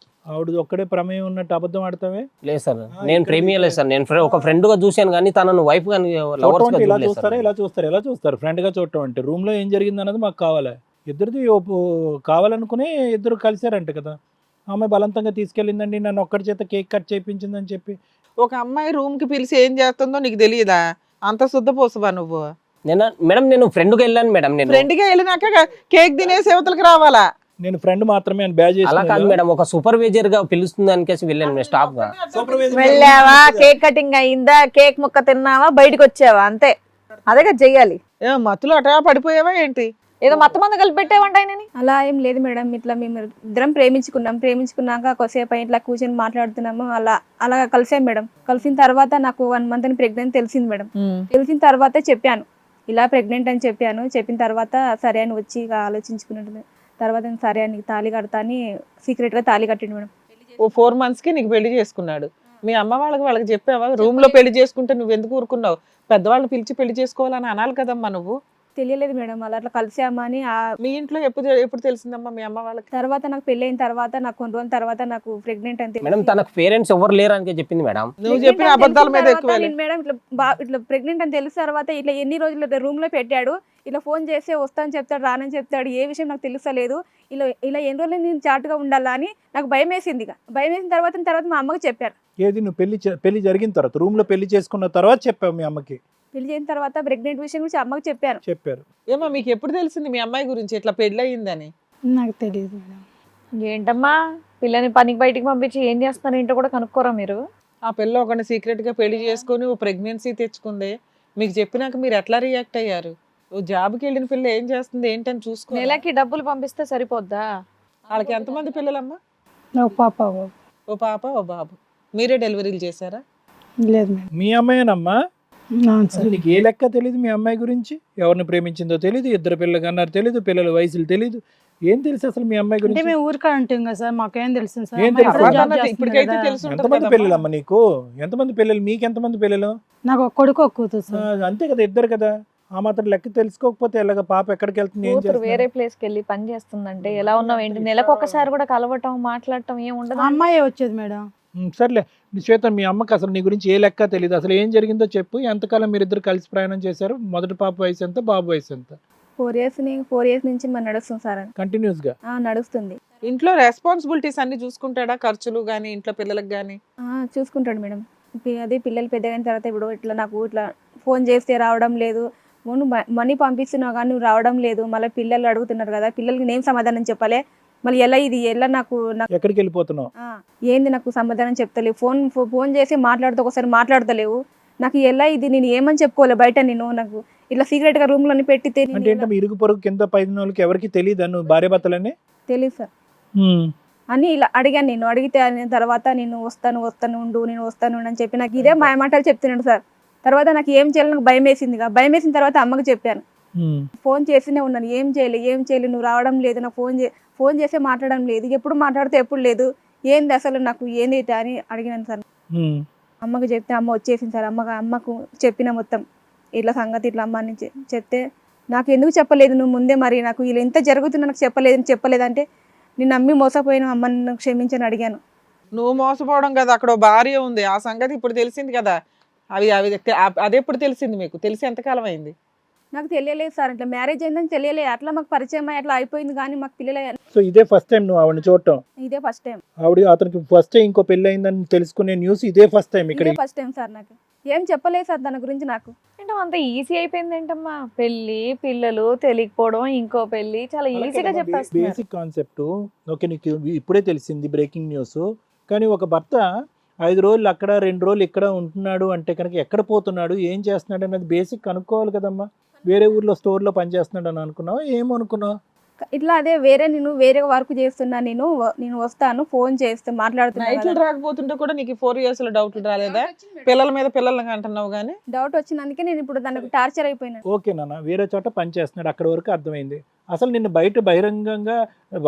ఆవిడ ఒక్కడే ప్రమేయం ఉన్నట్టు అబద్ధం ఆడతావే? లేదు సార్, నేను ప్రేమియలేదు సార్. నేను ఒక ఫ్రెండ్ గా చూశాను కానీ తనను వైఫ్ కానీ లవర్స్ గా ఇలా చూడలేదు చూస్తారా? సార్. ఎలా చూస్తారు ఫ్రెండ్ గా చూడటం అంటే? రూమ్ లో ఏం జరిగింది అన్నది మాకు కావాలి. ఇద్దరిది కావాలనుకునే ఇద్దరు కలిసారంట కదా. ఆమె బలవంతంగా తీసుకెళ్ళిందండి, నన్ను ఒక్కడి చేత కేక్ కట్ చేయించిందని చెప్పి. ఒక అమ్మాయి రూమ్ కి పిలిచి ఏం చేస్తుందో నీకు తెలియదా? అంత శుద్ధపోసవా నువ్వు? మేడం నేను ఫ్రెండ్ గా వెళ్ళాను మేడం. నేను ఫ్రెండ్ గా వెళ్ళినాక కేక్ తినేసి యువతలకు రావాలా? నేను ఫ్రెండ్ మాత్రమే అని బ్యాజ్ అలా కాదు మేడం, ఒక సూపర్వైజర్ గా పిలుస్తుంది అనికేసి వెళ్ళాను స్టాఫ్ గా. వెళ్ళావా, కేక్ కటింగ్ అయిందా, కేక్ ముక్క తిన్నావా, బయటకు వచ్చావా, అంతే. అదే కదా చెయ్యాలి. మత్తులో అటా పడిపోయావా ఏంటి? ఏదో మొత్తం మంది కలిపి పెట్టేవంట ఆయనని. అలా ఏం లేదు మేడం. ఇట్లా మేము ఇద్దరం ప్రేమించుకున్నాక కొద్దిసేపు ఇట్లా కూర్చొని మాట్లాడుతున్నాము. అలా కలిసాం మేడం. కలిసిన తర్వాత నాకు 1 month అని ప్రెగ్నెంట్ తెలిసింది మేడం. తెలిసిన తర్వాత చెప్పాను, ఇలా ప్రెగ్నెంట్ అని చెప్పాను. చెప్పిన తర్వాత సరే అని వచ్చి ఇక ఆలోచించుకున్నట్టు తర్వాత సరే అని తాళి కడతా అని సీక్రెట్ గా తాళి కట్టిండు మేడం. ఓ 4 months కి నీకు పెళ్లి చేసుకున్నాడు. మీ అమ్మ వాళ్ళకి చెప్పావా? రూమ్ లో పెళ్లి చేసుకుంటే నువ్వు ఎందుకు ఊరుకున్నావు? పెద్దవాళ్ళని పిలిచి పెళ్లి చేసుకోవాలని అనాలి కదమ్మా నువ్వు. తెలియలేదు మేడం, అట్లా కలిసామని. మీ ఇంట్లో ఎప్పుడు తెలిసిందమ్మా మీ అమ్మ వాళ్ళకి? తర్వాత నాకు పెళ్లి అయిన తర్వాత నాకు కొన్ని రోజుల తర్వాత నాకు ప్రెగ్నెంట్ అని మేడం తనకు పేరెంట్స్ ఎవరు లేరు అని చెప్పింది మేడం. నువ్వు చెప్పిన అబద్ధాల మీద ఎక్కువ మేడం. ఇట్లా ప్రెగ్నెంట్ అని తెలిసిన తర్వాత ఇట్లా ఎన్ని రోజులు రూమ్ లో పెట్టాడు. ఇట్లా ఫోన్ చేస్తే వస్తానని చెప్తాడు, రానని చెప్తాడు. ఏ విషయం నాకు తెలుస్తలేదు. ఇలా ఎన్ని రోజులు నేను చాటుగా ఉండాలా అని నాకు భయం వేసింది. భయం వేసిన తర్వాత మా అమ్మకి చెప్పారు. ఏది నువ్వు పెళ్లి జరిగిన తర్వాత రూమ్ లో పెళ్లి చేసుకున్న తర్వాత చెప్పావు మీ అమ్మకి? పెళ్లి చేసిన తర్వాత ప్రెగ్నెంట్ విషయం గురించి అమ్మకి చెప్పారు. ఏమో మీకు ఎప్పుడు తెలిసింది మీ అమ్మాయి గురించి ఇట్లా పెళ్లి అయ్యిందని? నాకు తెలియదు మేడం. ఏంటమ్మా, పిల్లని పనికి బయటికి పంపించి ఏం చేస్తున్నారు ఏంటో కూడా కనుక్కోరా మీరు? ఆ పిల్ల ఒకటి సీక్రెట్ గా పెళ్లి చేసుకొని ఓ ప్రెగ్నెన్సీ తెచ్చుకుంది. మీకు చెప్పినాక మీరు ఎట్లా రియాక్ట్ అయ్యారు? ఓ జాబ్కి వెళ్ళిన పిల్ల ఏం చేస్తుంది ఏంటని చూసుకో. నెలకి డబ్బులు పంపిస్తే సరిపోద్దా? వాళ్ళకి ఎంతమంది పిల్లలమ్మా? ఒక పాప ఓ పాప ఓ బాబు. మీరే డెలివరీలు చేశారా? లేదు మేడం. మీ అమ్మాయినమ్మా? అవును అసలు సార్. నీకు ఏ లెక్క తెలియదు మీ అమ్మాయి గురించి? ఎవరిని ప్రేమించిందో తెలియదు, ఇద్దరు పిల్లలు కన్నారు తెలియదు, పిల్లల వయసులు తెలియదు, ఏం తెలుసు అసలు మీ అమ్మాయి అంటే గురించి? మేము ఊరికే అంటాం కదా సార్, మాకేం తెలుసు సార్. ఏం అమ్మాయి తెలుసు? ఇక్కడ జాబ్ అన్నది చేస్తుంది ఇప్పటికైతే కదా. తెలుసు ఉంటుంది ఎంతమంది కదమ్మా. పిల్లలమ్మా నీకు? ఎంతమంది పిల్లలు? మీకు ఎంతమంది పిల్లలు? నాకు ఒక కొడుకు ఒక కూతురు ఆ, సార్. అంతే కదా, ఇద్దరు కదా. ఆ మాత్రం లెక్క తెలుసుకోకపోతే ఎలాగ? పాప ఎక్కడికి వెళ్తుంది, ఏం కూతురు చేస్తుంది? వేరే ప్లేస్ కి వెళ్ళి పని చేస్తుందంటే ఎలా ఉన్నావు ఏంటి? నెలకు ఒకసారి కూడా కలవటం మాట్లాడటం ఏం ఉండదు. అమ్మాయి వచ్చేది మేడం. సర్లే శ్వేత, మీ అమ్మకి అసలు నీ గురించి ఏ లెక్క తెలియదు. అసలు ఏం జరిగిందో చెప్పు. ఎంతకాలం మీరిద్దరు కలిసి ప్రయాణం చేశారు? మొదటి పాప వయసు ఎంత, బాబు వయసు ఎంత? 4 years నుంచి మరి నడుస్తుంది సార్. కంటిన్యూస్ గా నడుస్తుంది. ఇంట్లో రెస్పాన్సిబిలిటీస్ అన్ని చూసుకుంటాడా? ఖర్చులు గానీ ఇంట్లో పిల్లలకు గానీ? చూసుకుంటాడు మేడం. అదే పిల్లలు పెద్దగైన తర్వాత ఇప్పుడు ఇట్లా నాకు ఇట్లా ఫోన్ చేస్తే రావడం లేదు, మనీ పంపిస్తున్నావు కానీ నువ్వు రావడం లేదు, మళ్ళీ పిల్లలు అడుగుతున్నారు కదా, పిల్లలకి నేను సమాధానం చెప్పాలి, మళ్ళీ ఎలా నాకు ఎక్కడికి వెళ్ళిపోతున్నావు? ఏంది నాకు సమాధానం చెప్తలేవు, ఫోన్ చేసి ఒకసారి మాట్లాడతలేవు, నాకు ఎలా ఇది నేను ఏమని చెప్పుకోవాలి బయట నేను నాకు ఇట్లా సీక్రెట్గా రూమ్లోని పెట్టితే నేను అంటే ఏంటో ఇరుగు పొరుగు కింద పైన వాళ్ళకి ఎవరికి తెలియదు నువ్వు భార్య భర్తలని? తెలియదు సార్ అని ఇలా అడిగాను. నేను అడిగితే ఆయన తర్వాత నేను వస్తాను ఉండు నేను వస్తాను ఉండు అని చెప్పి నాకు ఇదే మాటలు చెప్తున్నాడు సార్. తర్వాత నాకు ఏం చేయాలి నాకు భయం వేసింది. భయం వేసిన తర్వాత అమ్మకి చెప్పాను. ఫోన్ చేస్తూనే ఉన్నాను, ఏం చేయలేదు నువ్వు రావడం లేదు, నాకు ఫోన్ చేస్తే మాట్లాడడం లేదు, ఎప్పుడు మాట్లాడితే ఎప్పుడు లేదు, ఏంది అసలు నాకు ఏంది అని అడిగినాను సార్. అమ్మకి చెప్తే అమ్మ వచ్చేసింది సార్. అమ్మకు చెప్పిన మొత్తం ఇట్లా సంగతి ఇట్లా అమ్మ అని చెప్తే నాకు ఎందుకు చెప్పలేదు నువ్వు ముందే, మరి నాకు ఇలా ఇంత జరుగుతున్నా నాకు చెప్పలేదంటే నేను నమ్మి మోసపోయిన అమ్మని నన్ను క్షమించని అడిగాను. నువ్వు మోసపోవడం కదా, అక్కడ ఓ భార్య ఉంది, ఆ సంగతి ఇప్పుడు తెలిసింది కదా. అదే ఎప్పుడు తెలిసింది మీకు? తెలిసి ఎంతకాలం అయింది? నాకు తెలియలేదు సార్, ఇట్లా మ్యారేజ్ అయిందని తెలియలేదు, అట్లా మాకు పరిచయం అట్లా అయిపోయింది కానీ మాకు పిల్లలు సో ఇదే ఫస్ట్ టైం నువ్వు ఆవిడని చూడటం? ఇదే ఫస్ట్ టైం. అతనికి ఫస్ట్ టైం ఇంకో పెళ్లి అయిందని తెలుసుకునే న్యూస్ ఇదే ఫస్ట్ టైం ఇక్కడ? First time sir. నాకు ఏం చెప్పలేదు సార్ దాని గురించి. నాకు అంటే అంత ఈజీ అయిపోయింది ఏంటమ్మా, పెళ్లి పిల్లలు తెలియకపోవడం, ఇంకో పెళ్లి చాలా ఈజీగా చెప్పేస్తున్నారు. బేసిక్ కాన్సెప్ట్ ఓకే, నీకు ఇప్పుడే తెలిసింది బ్రేకింగ్ న్యూస్. కానీ ఒక భర్త 5 రోజులు అక్కడ 2 రోజులు ఇక్కడ ఉంటున్నాడు అంటే కనుక ఎక్కడ పోతున్నాడు, ఏం చేస్తున్నాడు అనేది బేసిక్ కనుక్కోవాలి కదమ్మా. వేరే ఊర్లో స్టోర్లో పనిచేస్తున్నాడు అని అనుకున్నావు, ఏమనుకున్నావు? ఇట్లా అదే నేను వేరే వర్క్ చేస్తున్నా, నేను వస్తాను ఫోన్ చేస్తే మాట్లాడుతున్నా. నైట్లు రాకపోతుంటే కూడా నీకు 4 years లో డౌట్లు రాలేదా? పిల్లల మీద పిల్లల్ని అంటున్నావు కానీ డౌట్ వచ్చినందుకే నేను ఇప్పుడు దానికి టార్చర్ అయిపోయినా. ఓకే నాన్న, వేరే చోట పని చేస్తున్నాడు, అక్కడ వరకు అర్థమైంది. అసలు నిన్ను బయట బహిరంగంగా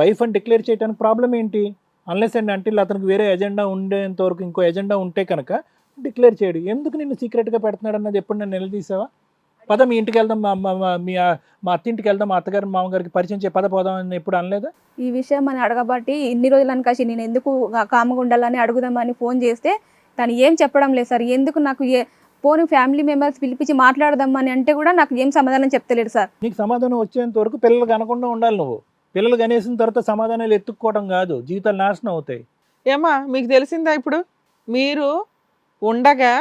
వైఫ్ అని డిక్లేర్ చేయడానికి ప్రాబ్లం ఏంటి? అన్లెస్ అండ్ అంటే అతనికి వేరే ఎజెండా ఉండేంత వరకు, ఇంకో ఎజెండా ఉంటే కనుక డిక్లేర్ చేయడు. ఎందుకు నిన్ను సీక్రెట్గా పెడుతున్నాడు అన్నది ఎప్పుడు నన్ను నిలదీసావా? పద మీ ఇంటికి వెళ్దాం, మా అత్తింటికి వెళ్దాం, మా అత్తగారు మామగారికి పరిచయం చేయ పద పోదాం అని ఎప్పుడు అనలేదా? ఈ విషయం అని అడగబట్టి ఇన్ని రోజులు అనకాసి నేను ఎందుకు కామగా ఉండాలని అడుగుదామని ఫోన్ చేస్తే తను ఏం చెప్పడం లేదు సార్. ఎందుకు నాకు పోనీ ఫ్యామిలీ మెంబర్స్ పిలిపించి మాట్లాడదామని అంటే కూడా నాకు ఏం సమాధానం చెప్తలేడు సార్. నీకు సమాధానం వచ్చేంత వరకు పిల్లలు కనకుండా ఉండాలి. నువ్వు పిల్లలు కనేసిన తర్వాత సమాధానాలు ఎత్తుక్కోవడం కాదు, జీవితాలు నాశనం అవుతాయి. ఏమా మీకు తెలిసిందా? ఇప్పుడు మీరు ఉండగా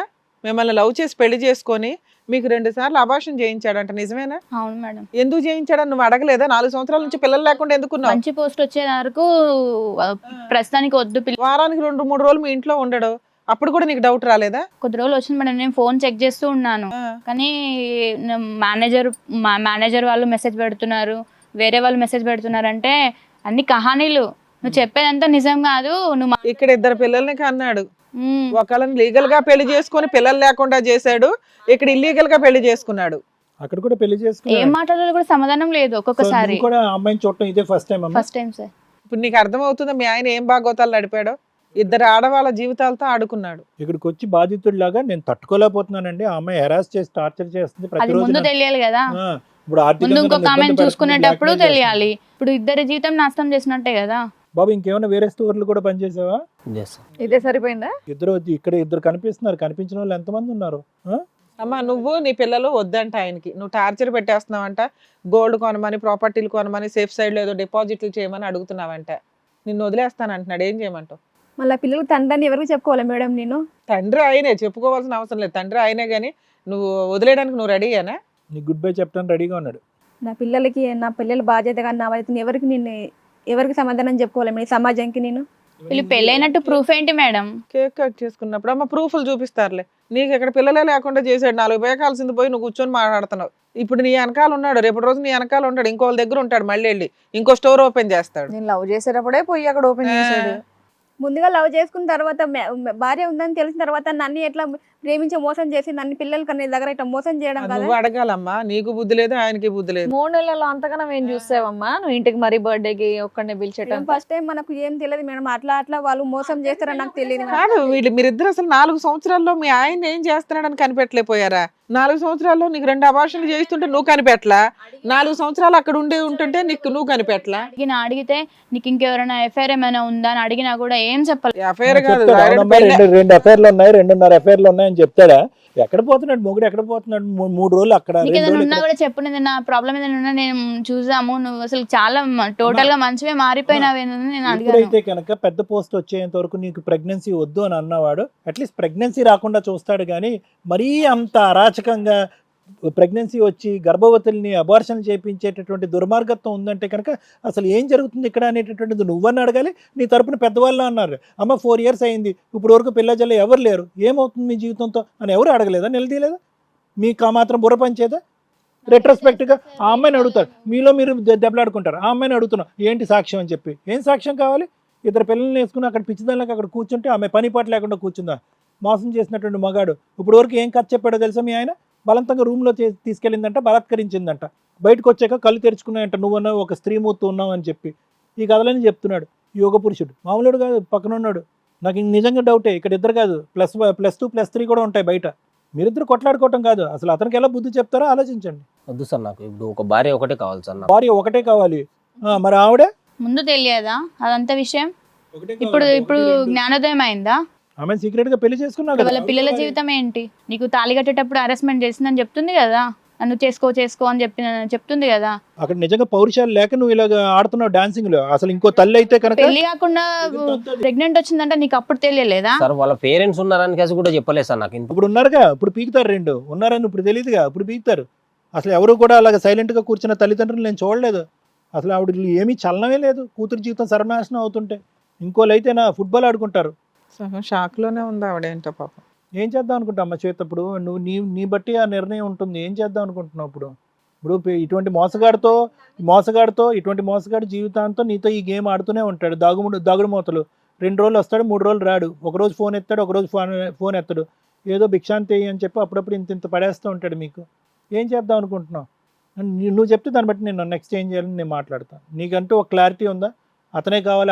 మిమ్మల్ని లవ్ చేసి పెళ్లి చేసుకొని మీకు 2 సార్లు అబార్షన్ చేయించాడంట, నిజమేనా? అవును మేడం. ఎందుకు చేయించాడని నువ్వు అడగలేదా? 4 సంవత్సరాల నుంచి పిల్లలు లేకుండా ఎందుకున్నావు? మంచి పోస్ట్ వచ్చే వరకు ప్రస్తుతానికి వద్దు, వారానికి 2-3 రోజులు మీ ఇంట్లో ఉండడు, అప్పుడు కూడా నీకు డౌట్ రాలేదా? కొద్ది రోజులు వచ్చింది మేడం. నేను ఫోన్ చెక్ చేస్తూ ఉన్నాను కానీ మేనేజర్ వాళ్ళు మెసేజ్ పెడుతున్నారు, వేరే వాళ్ళు మెసేజ్ పెడుతున్నారంటే అన్ని కహానీలు. నువ్వు చెప్పేదంతా నిజం కాదు. నువ్వు ఇక్కడ 2 పిల్లల్ని కన్నాడు, ఒకళ్ళని లీగల్ గా పెళ్లి చేసుకొని పిల్లలు లేకుండా చేశాడు, ఇక్కడ ఇల్లీగల్ గా పెళ్లి చేసుకున్నాడు. అక్కడ కూడా పెళ్లి ఏం చేసుకున్నాడు. మాట్లాడాలో కూడా సమాధానం లేదు ఒక్కొక్కసారి. కూడా అమ్మాయిని చూడటం ఇదే first time? First time sir. ఇప్పుడు నీకు అర్థమవుతుందా మీ ఆయన ఏం బాగోతాలు నడిపాడో? 2 ఆడవాళ్ళ జీవితాలతో ఆడుకున్నాడు. ఇక్కడికి వచ్చి బాధితుడిలాగా నేను తట్టుకోలేకపోతున్నానండి, ఆ అమ్మాయి హెరాస్ చేసి టార్చర్ చేస్తుంది అది ప్రతిరోజు. ముందు తెలియాలి కదా. ఇప్పుడు ముందు ఇంకొక ఆమెను చూసుకునేటప్పుడు తెలియాలి. ఇప్పుడు ఇద్దరి జీవితం నాశనం చేసినట్టే కదా. బాబు ఇంకేమైనా వేరే స్టోర్లు కూడా పనిచేసావా? ఇదే సరిపోయిందా? ఇద్దరు కనిపిస్తున్నారు, కనిపించిన వాళ్ళు ఎంతమంది ఉన్నారు? అమ్మా నువ్వు నీ పిల్లలు వద్దంట ఆయనకి, నువ్వు టార్చర్ పెట్టేస్తున్నావంట, గోల్డ్ కొనమని, ప్రాపర్టీలు కొనమని, సేఫ్ సైడ్ లో ఏదో డిపాజిట్లు చేయమని అడుగుతున్నావంట, నిన్ను వదిలేస్తాను అంటున్నాడు. ఏం చేయమంటావు? మళ్ళీ పిల్లలు తండ్రి ఎవరికి చెప్పుకోవాలి మేడం? నేను తండ్రి ఆయనే, చెప్పుకోవాల్సిన అవసరం లేదు, తండ్రి ఆయనే. కానీ నువ్వు వదిలేయడానికి నువ్వు రెడీయేనా? నీ గుడ్ బై చెప్పడానికి రెడీగా ఉన్నాడు. నా పిల్లల బాధ్యత కానీ నా బాధ్యత ఎవరికి సమాధానం చెప్పుకోవాలి మీ సమాజానికి? నేను వీళ్ళు పెళ్ళైనట్టు ప్రూఫ్ ఏంటి మేడం? కేక్ కట్ చేసుకున్నప్పుడు అమ్మ ప్రూఫ్లు చూపిస్తారులే. నీకు ఇక్కడ పిల్లలే లేకుండా చేసాడు, 4 పేకాల్సింది పోయి నువ్వు కూర్చొని మాట్లాడుతున్నావు. ఇప్పుడు నీ వెనకాల ఉన్నాడు, రేపటి రోజు నీ వెనకాల ఉంటాడు, ఇంకో వాళ్ళ దగ్గర ఉంటాడు, మళ్ళీ వెళ్ళి ఇంకో స్టోర్ ఓపెన్ చేస్తాడు. నేను లవ్ చేసేటప్పుడే పోయి అక్కడ ఓపెన్ చేశాడు. ముందుగా లవ్ చేసుకున్న తర్వాత భార్య ఉందని తెలిసిన తర్వాత నన్ను ఎట్లా ప్రేమించి మోసం చేసి నన్ను పిల్లలు కన్నా దగ్గర ఇట్లా మోసం చేయడం కదా. నువ్వు అడగాలమ్మా, నీకు బుద్ధి లేదు, ఆయనకి బుద్ధి లేదు. 3 నెలల్లో అంతగానో ఏం చూసావమ్మా నువ్వు? ఇంటికి మరి బర్త్డేకి ఒక్కడిని పిలిచేటం ఫస్ట్ టైం మనకు ఏం తెలియదు మేడం, అట్లా వాళ్ళు మోసం చేస్తారని నాకు తెలియదు. కాదు, మీరిద్దరు అసలు 4 సంవత్సరాల్లో మీ ఆయన ఏం చేస్తున్నాడని కనిపెట్టలేకపోయారా? 4 సంవత్సరాల్లో నీకు 2 అబార్షన్లు చేస్తుంటే నువ్వు కనిపెట్టలా, 4 సంవత్సరాలు అక్కడ ఉంటుంటే నువ్వు కనిపెట్టలా. అడిగితే నీకు ఇంకెవరైనా ఎఫ్ఐఆర్ ఏమైనా ఉందా అని అడిగినా కూడా ఏం చెప్పాలి? అఫైర్ కాదు, 2 అఫైర్లు ఉన్నాయి, 2.5 అఫైర్లు ఉన్నాయని చెప్తాడా? ఎక్కడ పోతున్నాడు మొగుడు? ఎక్కడ పోతున్నాడు? 3 రోజులు అక్కడ, ఉన్నా కూడా చెప్పు, నా ప్రాబ్లం ఏదైనా ఉన్నా నేను చూసాము, నువ్వు అసలు చాలా టోటల్ గా మంచివే మారిపోయినావేనని నేను అడిగాను. అయితే కనుక పెద్ద పోస్ట్ వచ్చేంత వరకు నీకు ప్రెగ్నెన్సీ వద్దు అని అన్నవాడు అట్లీస్ట్ ప్రెగ్నెన్సీ రాకుండా చూస్తాడు, కానీ మరీ అంత అరాచకంగా ప్రెగ్నెన్సీ వచ్చి గర్భవతుల్ని అబార్షన్ చేయించేటటువంటి దుర్మార్గత్వం ఉందంటే కనుక అసలు ఏం జరుగుతుంది ఇక్కడ అనేటటువంటిది నువ్వని అడగాలి. నీ తరపున పెద్దవాళ్ళు అన్నారు, అమ్మ 4 years అయింది, ఇప్పుడు వరకు పిల్లజల్ల ఎవరు లేరు, ఏమవుతుంది మీ జీవితంతో అని ఎవరు అడగలేదా, నిలదీయలేదా? మీకు ఆ మాత్రం బుర్ర పంచేదా? రెట్రోస్పెక్ట్గా ఆ అమ్మాయిని అడుగుతారు, మీలో మీరు దెబ్బలాడుకుంటారు. ఆ అమ్మాయిని అడుగుతున్నాం ఏంటి సాక్ష్యం అని చెప్పి. ఏం సాక్ష్యం కావాలి? 2 పిల్లల్ని వేసుకుని అక్కడ పిచ్చిదానికి అక్కడ కూర్చుంటే ఆమె పని పాట లేకుండా కూర్చుందా? మోసం చేసినటువంటి మగాడు ఇప్పుడు వరకు ఏం కథ చెప్పాడో తెలుసా మీ ఆయన? బలవంతంగా రూమ్లో తీసుకెళ్ళిందంట, బలాత్కరించిందంట. బయటకు వచ్చాక కళ్ళు తెరుచుకున్నాయంట, నువ్వన్నా ఒక స్త్రీమూర్తి ఉన్నావు అని చెప్పి. ఈ కథలని చెప్తున్నాడు యోగ పురుషుడు, మామూలుడు కాదు, పక్కన ఉన్నాడు. నాకు నిజంగా డౌటే, ఇక్కడ ఇద్దరు కాదు, +2 +3 కూడా ఉంటాయి బయట. మీరిద్దరు కొట్లాడుకోవటం కాదు, అసలు అతనికి ఎలా బుద్ధి చెప్తారో ఆలోచించండి. వద్దు సార్, నాకు ఇప్పుడు ఒక భార్య ఒకటే కావాలి సార్ నాకు. భార్య ఒకటే కావాలి, మరి ఆవిడ ముందు తెలియదా అదంతా విషయం? ఇప్పుడు జ్ఞానోదయం అయిందా? ఆమె సీక్రెట్ గా పెళ్లి చేసుకున్నావు కదా. వాళ్ళ పిల్లల జీవితం ఏంటి? నీకు తాళి కట్టేటప్పుడు హరాస్మెంట్ చేసిందని చెప్తుంది కదా, నన్ను చేసుకో అని చెప్తుంది కదా. అక్కడ నిజంగా పౌరుషాలు లేక నువ్వు ఇలాగ ఆడుతున్నావు డాన్సింగ్ లో. అసలు ఇంకో తల్లి అయితే కనుక పెళ్లి కాకుండా ప్రెగ్నెంట్ వచ్చిందంటే నీకు అప్పుడు తెలియలేదా? సార్ వాళ్ళ పేరెంట్స్ ఉన్నారని కేసు కూడా చెప్పలేదు సార్ నాకు. ఇప్పుడు ఉన్నారుగా, ఇప్పుడు పీకుతారు, 2 ఉన్నారని ఇప్పుడు తెలియదుగా, ఇప్పుడు పీకుతారు. అసలు ఎవరు కూడా అలాగ సైలెంట్ గా కూర్చున్న తల్లిదండ్రులు నేను చూడలేదు. అసలు ఆవిడ ఏమీ చలనమే లేదు, కూతురు జీవితం సర్వనాశనం అవుతుంటే. ఇంకోళ్ళు అయితే నా ఫుట్బాల్ ఆడుకుంటారు. షాక్ లోనే ఉంది ఆవిడ, ఏంటో పాపం. ఏం చేద్దాం అనుకుంటా అమ్మ చేత? ఇప్పుడు నువ్వు నీ బట్టి ఆ నిర్ణయం ఉంటుంది. ఏం చేద్దాం అనుకుంటున్నావు ఇప్పుడు ఇటువంటి మోసగాడితో ఇటువంటి మోసగాడి జీవితాంతో నీతో ఈ గేమ్ ఆడుతూనే ఉంటాడు. దాగుడు మూతలు. 2 రోజులు వస్తాడు, 3 రోజులు రాడు. ఒకరోజు ఫోన్ ఎత్తాడు, ఒకరోజు ఫోన్ ఎత్తాడు. ఏదో భిక్షాంతి అని చెప్పి అప్పుడప్పుడు ఇంత పడేస్తూ ఉంటాడు మీకు. ఏం చేద్దాం అనుకుంటున్నావు? నువ్వు చెప్తే దాన్ని బట్టి నేను నెక్స్ట్ ఏం చేయాలని నేను మాట్లాడతాను. నీకంటూ ఒక క్లారిటీ ఉందా? అతనే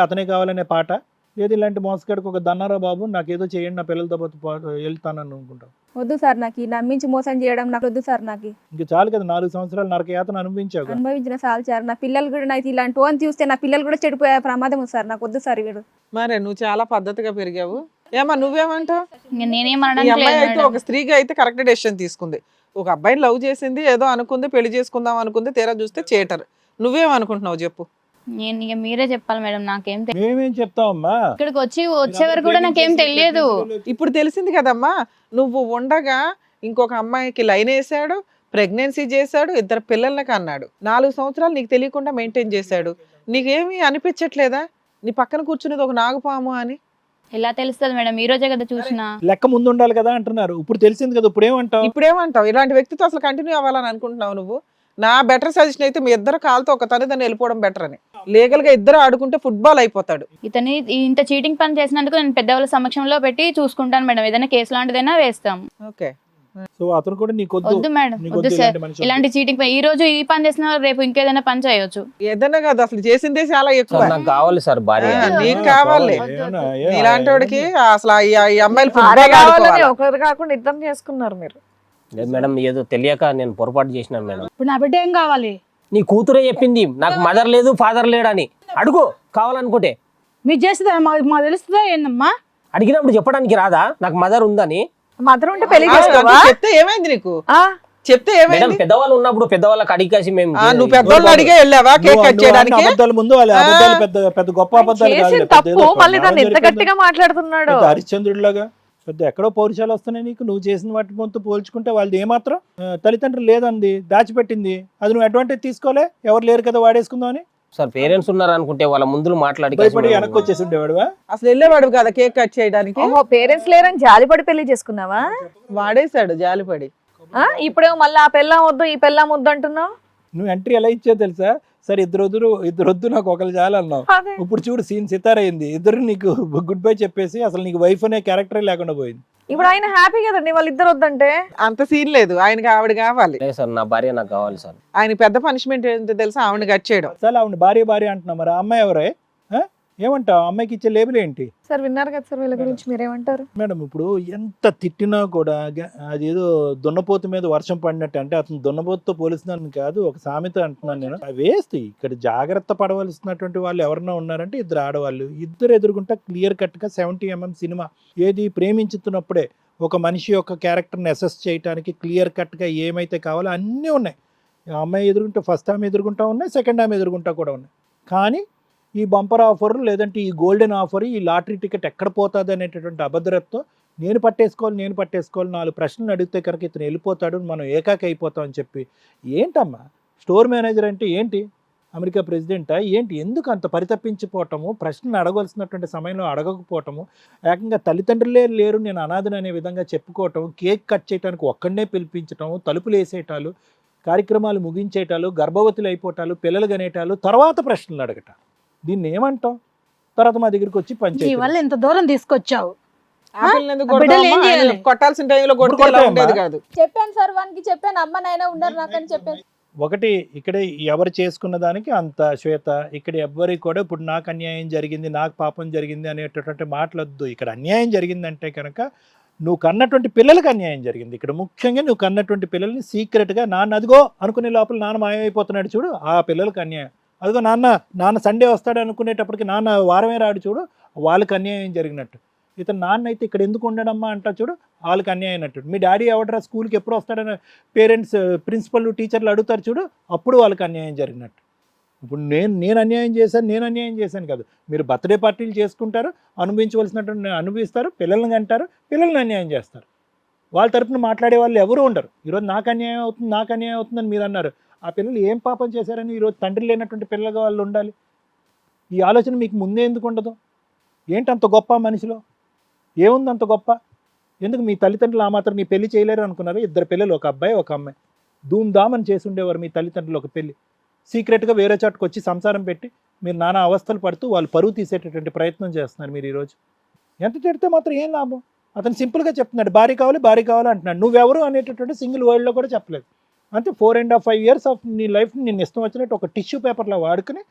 కావాలనే పాట లేదు. ఇలాంటి మోసగాడికి ఒక దన్నారా బాబు, నాకేదో చేయండి, నా పిల్లలతో పాటు వెళ్తానని అనుకుంటావు. వద్దు సార్, నాకు నమ్మించి మోసం చేయడం నాకు వద్దు సార్. నాకు ఇంక చాలు కదా, 4 సంవత్సరాలు నరకయాతన అనుభవించావు. అనుభవించిన చాలు సార్. నా పిల్లలు కూడా నాకు ఇలాంటి అని చూస్తే నా పిల్లలు కూడా చెడిపోయే ప్రమాదం ఉంది సార్. నాకు వద్దు సార్ వీడు. మరే నువ్వు చాలా పద్ధతిగా పెరిగావు. ఏమా నువ్వేమంటావు? ఈ అమ్మాయి నేనేమనడానికి అయితే ఒక స్త్రీగా అయితే కరెక్ట్ డెసిషన్ తీసుకుంది. ఒక అబ్బాయిని లవ్ చేసింది, ఏదో అనుకుంది, పెళ్లి చేసుకుందాం అనుకుంది, తీరా చూస్తే చేటర్. నువ్వేమనుకుంటున్నావు చెప్పు? నేను ఇక మీరే చెప్పాలి మేడం, నాకేం తెలియదు. మేమేం చెప్తామమ్మా, ఇక్కడికి వచ్చే వరకు కూడా నాకేం తెలియదు. ఇప్పుడు తెలిసింది కదమ్మా, నువ్వు ఉండగా ఇంకొక అమ్మాయికి లైన్ వేసాడు, ప్రెగ్నెన్సీ చేశాడు, 2 పిల్లల్ని కన్నాడు. 4 సంవత్సరాలు నీకు తెలియకుండా మెయింటైన్ చేశాడు. నీకేమీ అనిపించట్లేదా నీ పక్కన కూర్చునేది ఒక నాగపాము అని? ఎలా తెలుస్తుంది మేడం? ఈ రోజే కదా చూసిన. లెక్క ముందు ఉండాలి కదా అంటున్నారు. ఇప్పుడు తెలిసింది కదా, ఇప్పుడేమంటావు? ఇలాంటి వ్యక్తితో అసలు కంటిన్యూ అవ్వాలని అనుకుంటున్నావు నువ్వు? నా బెటర్ సజెషన్ అయితే మీ ఇద్దరు కాలుతో ఒక తల్లిదండ్రులు వెళ్ళిపోవడం బెటర్ అని. లీగల్ గా ఇద్దరు ఆడుకుంటే ఫుట్బాల్ అయిపోతాడు. ఇతని ఇంత చీటింగ్ పని చేసినందుకు నేను పెద్దవాళ్ళ సమక్షంలో పెట్టి చూసుకుంటాను మేడం. ఏదైనా కేసు లాంటిదైనా వేస్తాం. ఓకే, సో అతను కూడా నీకు వద్దు మేడం, వద్దు సార్. ఇలాంటి చీటింగ్ ఈ రోజు ఈ పని చేసిన రేపు ఇంకేదైనా పని చేయొచ్చు. ఏదైనా కాదు, అసలు చేసిందే చాలా ఎక్కువ. నాకు కావాలి సార్ భార్య. నీకు కావాలి. ఇలాంటి వాడికి అసలు ఈ అమ్మాయిలు ఒకరు కాకుండా ఇద్దరు చేసుకున్నారు మీరు. లేదు మేడం, ఏదో తెలియక నేను పొరపాటు చేసినాను మేడం. ఇప్పుడు నా బిడ్డ ఏం కావాలి? నీ కూతురే చెప్పింది నాకు మదర్ లేదు, ఫాదర్ లేడని. అడుగు కావాలనుకుంటే. మీరు చేస్తుందా మాకు తెలుస్తుందా ఏందమ్మా? అడిగినప్పుడు చెప్పడానికి రాదా నాకు మదర్ ఉందని? మదర్ ఉంటే పెళ్లి చేసుకోవా? చెప్తే ఏమైంది నీకు? చెప్తే ఏమైంది? పెద్దవాళ్ళు ఉన్నప్పుడు పెద్దవాళ్ళకి అడిగేసి మేము నువ్వు పెద్దవాళ్ళని అడిగే వెళ్ళావా కేక్ కట్ చేయడానికి? అబద్ధాల ముందు వాళ్ళ అబద్ధాలు పెద్ద గొప్ప అబద్ధాలు కాదు. తప్పు మళ్ళీ దాన్ని ఎంత గట్టిగా మాట్లాడుతున్నాడు. హరిశ్చంద్రుడిలాగా పెద్ద ఎక్కడో పౌరుషాలు వస్తున్నాయి నీకు. నువ్వు చేసిన వాటి ముందు పోల్చుకుంటే వాళ్ళది ఏమాత్రం తల్లిదండ్రులు లేదండి, దాచిపెట్టింది. అది నువ్వు అడ్వాంటేజ్ తీసుకోలే, ఎవరు లేరు కదా వాడేసుకుందాం అని. సార్ పేరెంట్స్ ఉన్నారు అనుకుంటే వాళ్ళ ముందు మాట్లాడి భయపడి వెనక్కి వచ్చేసి ఉండేవాడువా? అసలు వెళ్ళేవాడు కదా కేక్ కట్ చేయడానికి. పేరెంట్స్ లేరని జాలిపడి పెళ్లి చేసుకున్నావా? వాడేశాడు జాలిపడి. ఇప్పుడేమో మళ్ళీ ఆ పెళ్ళాం వద్దు ఈ పెళ్ళాం వద్దు అంటున్నావు. నువ్వు ఎంట్రీ ఎలా ఇచ్చావు తెలుసా? సరే ఇద్దరు వద్దు నాకు ఒకరు చాలు అన్నావు. ఇప్పుడు చూడు సీన్ సితారైంది. ఇద్దరు నీకు గుడ్ బై చెప్పేసి అసలు నీకు వైఫ్ అనే క్యారెక్టరే లేకుండా పోయింది. ఇప్పుడు ఆయన హ్యాపీ కదండి వాళ్ళిద్దరు వద్దంటే. అంత సీన్ లేదు, ఆయనకి ఆవిడ కావాలి. సార్ నా భార్య నాకు కావాలి సార్. ఆయన పెద్ద పనిష్మెంట్ ఏంటో తెలుసా? ఆవిడ కట్ చేయడం. అసలు ఆవిడ భార్య అంటున్నావు, మరి ఆ అమ్మాయి ఎవరే? ఏమంటావు? అమ్మాయికి ఇచ్చే లేబుల్ ఏంటి? సార్ విన్నారు కదా సార్, వీళ్ళ గురించి మీరేమంటారు? మేడం ఇప్పుడు ఎంత తిట్టినా కూడా అదేదో దున్నపోతు మీద వర్షం పడినట్టు, అంటే అతను దున్నపోతుతో పోలిస్తున్నాను కాదు, ఒక సామెత అంటున్నాను నేను. వేస్ట్. ఇక్కడ జాగ్రత్త పడవలసినటువంటి వాళ్ళు ఎవరన్నా ఉన్నారంటే 2 ఆడవాళ్ళు. ఇద్దరు ఎదురుగుంటా క్లియర్ కట్గా 70mm సినిమా. ఏది ప్రేమించుతున్నప్పుడే ఒక మనిషి యొక్క క్యారెక్టర్ని అసెస్ చేయడానికి క్లియర్ కట్గా ఏమైతే కావాలో అన్నీ ఉన్నాయి. ఆ అమ్మాయి ఎదురుగుంటా ఫస్ట్ ఆమె ఎదురుగుంటా ఉన్నాయి, సెకండ్ ఆమె ఎదురుగుంటా కూడా ఉన్నాయి. కానీ ఈ బంపర్ ఆఫర్ లేదంటే ఈ గోల్డెన్ ఆఫర్, ఈ లాటరీ టికెట్ ఎక్కడ పోతుంది అనేటటువంటి అభద్రతతో నేను పట్టేసుకోవాలి 4 ప్రశ్నలు అడిగితే కనుక ఇతను వెళ్ళిపోతాడు, మనం ఏకాకి అయిపోతాం అని చెప్పి. ఏంటమ్మా స్టోర్ మేనేజర్ అంటే ఏంటి, అమెరికా ప్రెసిడెంటా ఏంటి? ఎందుకు అంత పరితపించిపోవటము, ప్రశ్నలు అడగవలసినటువంటి సమయంలో అడగకపోవటము, ఏకంగా తల్లిదండ్రులే లేరు నేను అనాథని అనే విధంగా చెప్పుకోవటం, కేక్ కట్ చేయడానికి ఒక్కడనే పిలిపించటం, తలుపులు వేసేయటాలు, కార్యక్రమాలు ముగించేటాలు, గర్భవతులు అయిపోవటాలు, పిల్లలు కనేటాలు, తర్వాత ప్రశ్నలు అడగట. దీన్ని ఏమంటాం? తర్వాత మా దగ్గరికి వచ్చి నీ పనిచేయాలి. వల్ల ఇంత దూరం తీసుకొచ్చావు. ఆపిల్ని ఎందుకు ఆ బిడ్డలు కొడతావమ్మా? ఏం చేయాలి? ఆయన కొట్టాల్సిన టైంలో కొడితే ఇలా కొడతావమ్మా? ఉండేది కాదు. చెప్పాను సార్, వానికి చెప్పాను, అమ్మ నాయన ఉండరు నాకని చెప్పాను. ఒకటి ఇక్కడ ఎవరు చేసుకున్న దానికి అంత శ్వేత, ఇక్కడ ఎవ్వరికి కూడా ఇప్పుడు నాకు అన్యాయం జరిగింది, నాకు పాపం జరిగింది అనేటటువంటి మాటలొద్దు. ఇక్కడ అన్యాయం జరిగిందంటే కనుక నువ్వు కన్నటువంటి పిల్లలకి అన్యాయం జరిగింది. ఇక్కడ ముఖ్యంగా నువ్వు కన్నటువంటి పిల్లల్ని సీక్రెట్గా నాన్న అదిగో అనుకునే లోపల నాన్న మాయమైపోతున్నాడు చూడు, ఆ పిల్లలకి అన్యాయం. అదిగో నాన్న సండే వస్తాడు అనుకునేటప్పటికి నాన్న వారమే రాడు చూడు, వాళ్ళకి అన్యాయం జరిగినట్టు. ఇతను నాన్న అయితే ఇక్కడ ఎందుకు ఉండడమ్మా అంటా చూడు, వాళ్ళకి అన్యాయం అయినట్టు. మీ డాడీ ఎవడరా స్కూల్కి ఎప్పుడు వస్తాడని పేరెంట్స్ ప్రిన్సిపల్ టీచర్లు అడుగుతారు చూడు, అప్పుడు వాళ్ళకి అన్యాయం జరిగినట్టు. ఇప్పుడు నేను అన్యాయం చేశాను కాదు, మీరు బర్త్డే పార్టీలు చేసుకుంటారు, అనుభవించవలసినటువంటి అనుభవిస్తారు, పిల్లల్ని అంటారు, పిల్లల్ని అన్యాయం చేస్తారు. వాళ్ళ తరపున మాట్లాడే వాళ్ళు ఎవరు ఉండరు. ఈరోజు నాకు అన్యాయం అవుతుందని మీరు అన్నారు. ఆ పిల్లలు ఏం పాపం చేశారని ఈరోజు తండ్రి లేనటువంటి పిల్లలుగా వాళ్ళు ఉండాలి? ఈ ఆలోచన మీకు ముందే ఎందుకు ఉండదు? ఏంటి అంత గొప్ప మనిషిలో ఏముంది అంత గొప్ప? ఎందుకు మీ తల్లిదండ్రులు ఆ మాత్రం నీ పెళ్లి చేయలేరు అనుకున్నారు? 2 పిల్లలు, ఒక అబ్బాయి ఒక అమ్మాయి, ధూమ్ధామని చేసి ఉండేవారు మీ తల్లిదండ్రులు ఒక పెళ్లి. సీక్రెట్గా వేరే చోటుకు వచ్చి సంసారం పెట్టి మీరు నానా అవస్థలు పడుతూ వాళ్ళు పరువు తీసేటటువంటి ప్రయత్నం చేస్తున్నారు మీరు ఈరోజు. ఎంత తిడితే మాత్రం ఏం లాభం? అతను సింపుల్గా చెప్తున్నాడు, భార్య కావాలి అంటున్నాడు. నువ్వెవరు అనేటటువంటి సింగిల్ వర్డ్లో కూడా చెప్పలేదు. అంటే 4.5 years ఆఫ్ నీ లైఫ్ని నేను ఇష్టం వచ్చినట్టు ఒక టిష్యూ పేపర్లో వాడుకుని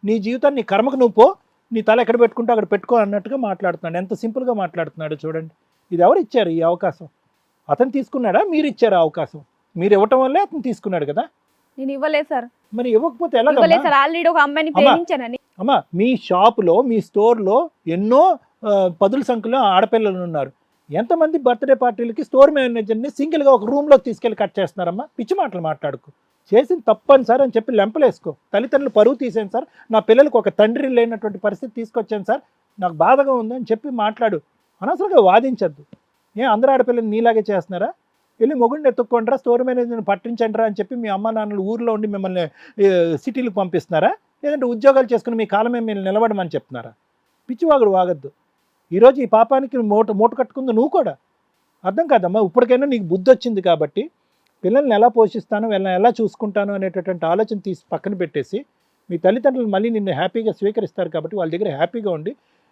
నీ జీవితాన్ని నీ కర్మకు నువ్వు పో, నీ తల ఎక్కడ పెట్టుకుంటే అక్కడ పెట్టుకో అన్నట్టుగా మాట్లాడుతున్నాడు. ఎంత సింపుల్గా మాట్లాడుతున్నాడు చూడండి. ఇది ఎవరు ఇచ్చారు ఈ అవకాశం? అతను తీసుకున్నాడా, మీరు ఇచ్చారు అవకాశం? మీరు ఇవ్వటం వల్లే అతను తీసుకున్నాడు కదా. నేను ఇవ్వలేదు సార్, మరి ఇవ్వకపోతే ఇవ్వలేదు ఎలా? సార్. ఆల్రెడీ ఒక అమ్మాయిని అమ్మా. ప్రేమించానని. అమ్మా మీ షాపులో మీ స్టోర్లో ఎన్నో పదుల సంఖ్యలో ఆడపిల్లలు ఉన్నారు. ఎంతమంది బర్త్డే పార్టీలకి స్టోర్ మేనేజర్ని సింగిల్గా ఒక రూమ్లోకి తీసుకెళ్ళి కట్ చేస్తున్నారమ్మా? పిచ్చి మాటలు మాట్లాడుకో. చేసిన తప్పని సార్ అని చెప్పి లెంపలేసుకో. తల్లిదండ్రులు పరువు తీసాను సార్, నా పిల్లలకు ఒక తండ్రి లేనటువంటి పరిస్థితి తీసుకొచ్చాను సార్, నాకు బాధగా ఉంది అని చెప్పి మాట్లాడు. అనవసరంగా వాదించద్దు. అందరూ ఆడపిల్లలు నీలాగే చేస్తున్నారా? వెళ్ళి మొగుడిని ఎత్తుక్కోండిరా, స్టోర్ మేనేజర్ని పట్టించండిరా అని చెప్పి మీ అమ్మ నాన్నలు ఊర్లో ఉండి మిమ్మల్ని సిటీలకు పంపిస్తున్నారా? లేదంటే ఉద్యోగాలు చేసుకుని మీ కాలమే మీరు నిలబడమని చెప్తున్నారా? పిచ్చివాగుడు వాగద్దు. ఈరోజు ఈ పాపానికి మూట కట్టుకుంది నువ్వు కూడా. అర్థం కాదమ్మా. ఇప్పటికైనా నీకు బుద్ధి వచ్చింది కాబట్టి పిల్లల్ని ఎలా పోషిస్తాను, వీళ్ళని ఎలా చూసుకుంటాను అనేటటువంటి ఆలోచన తీసి పక్కన పెట్టేసి మీ తల్లిదండ్రులు మళ్ళీ నిన్ను హ్యాపీగా స్వీకరిస్తారు కాబట్టి వాళ్ళ దగ్గర హ్యాపీగా ఉండి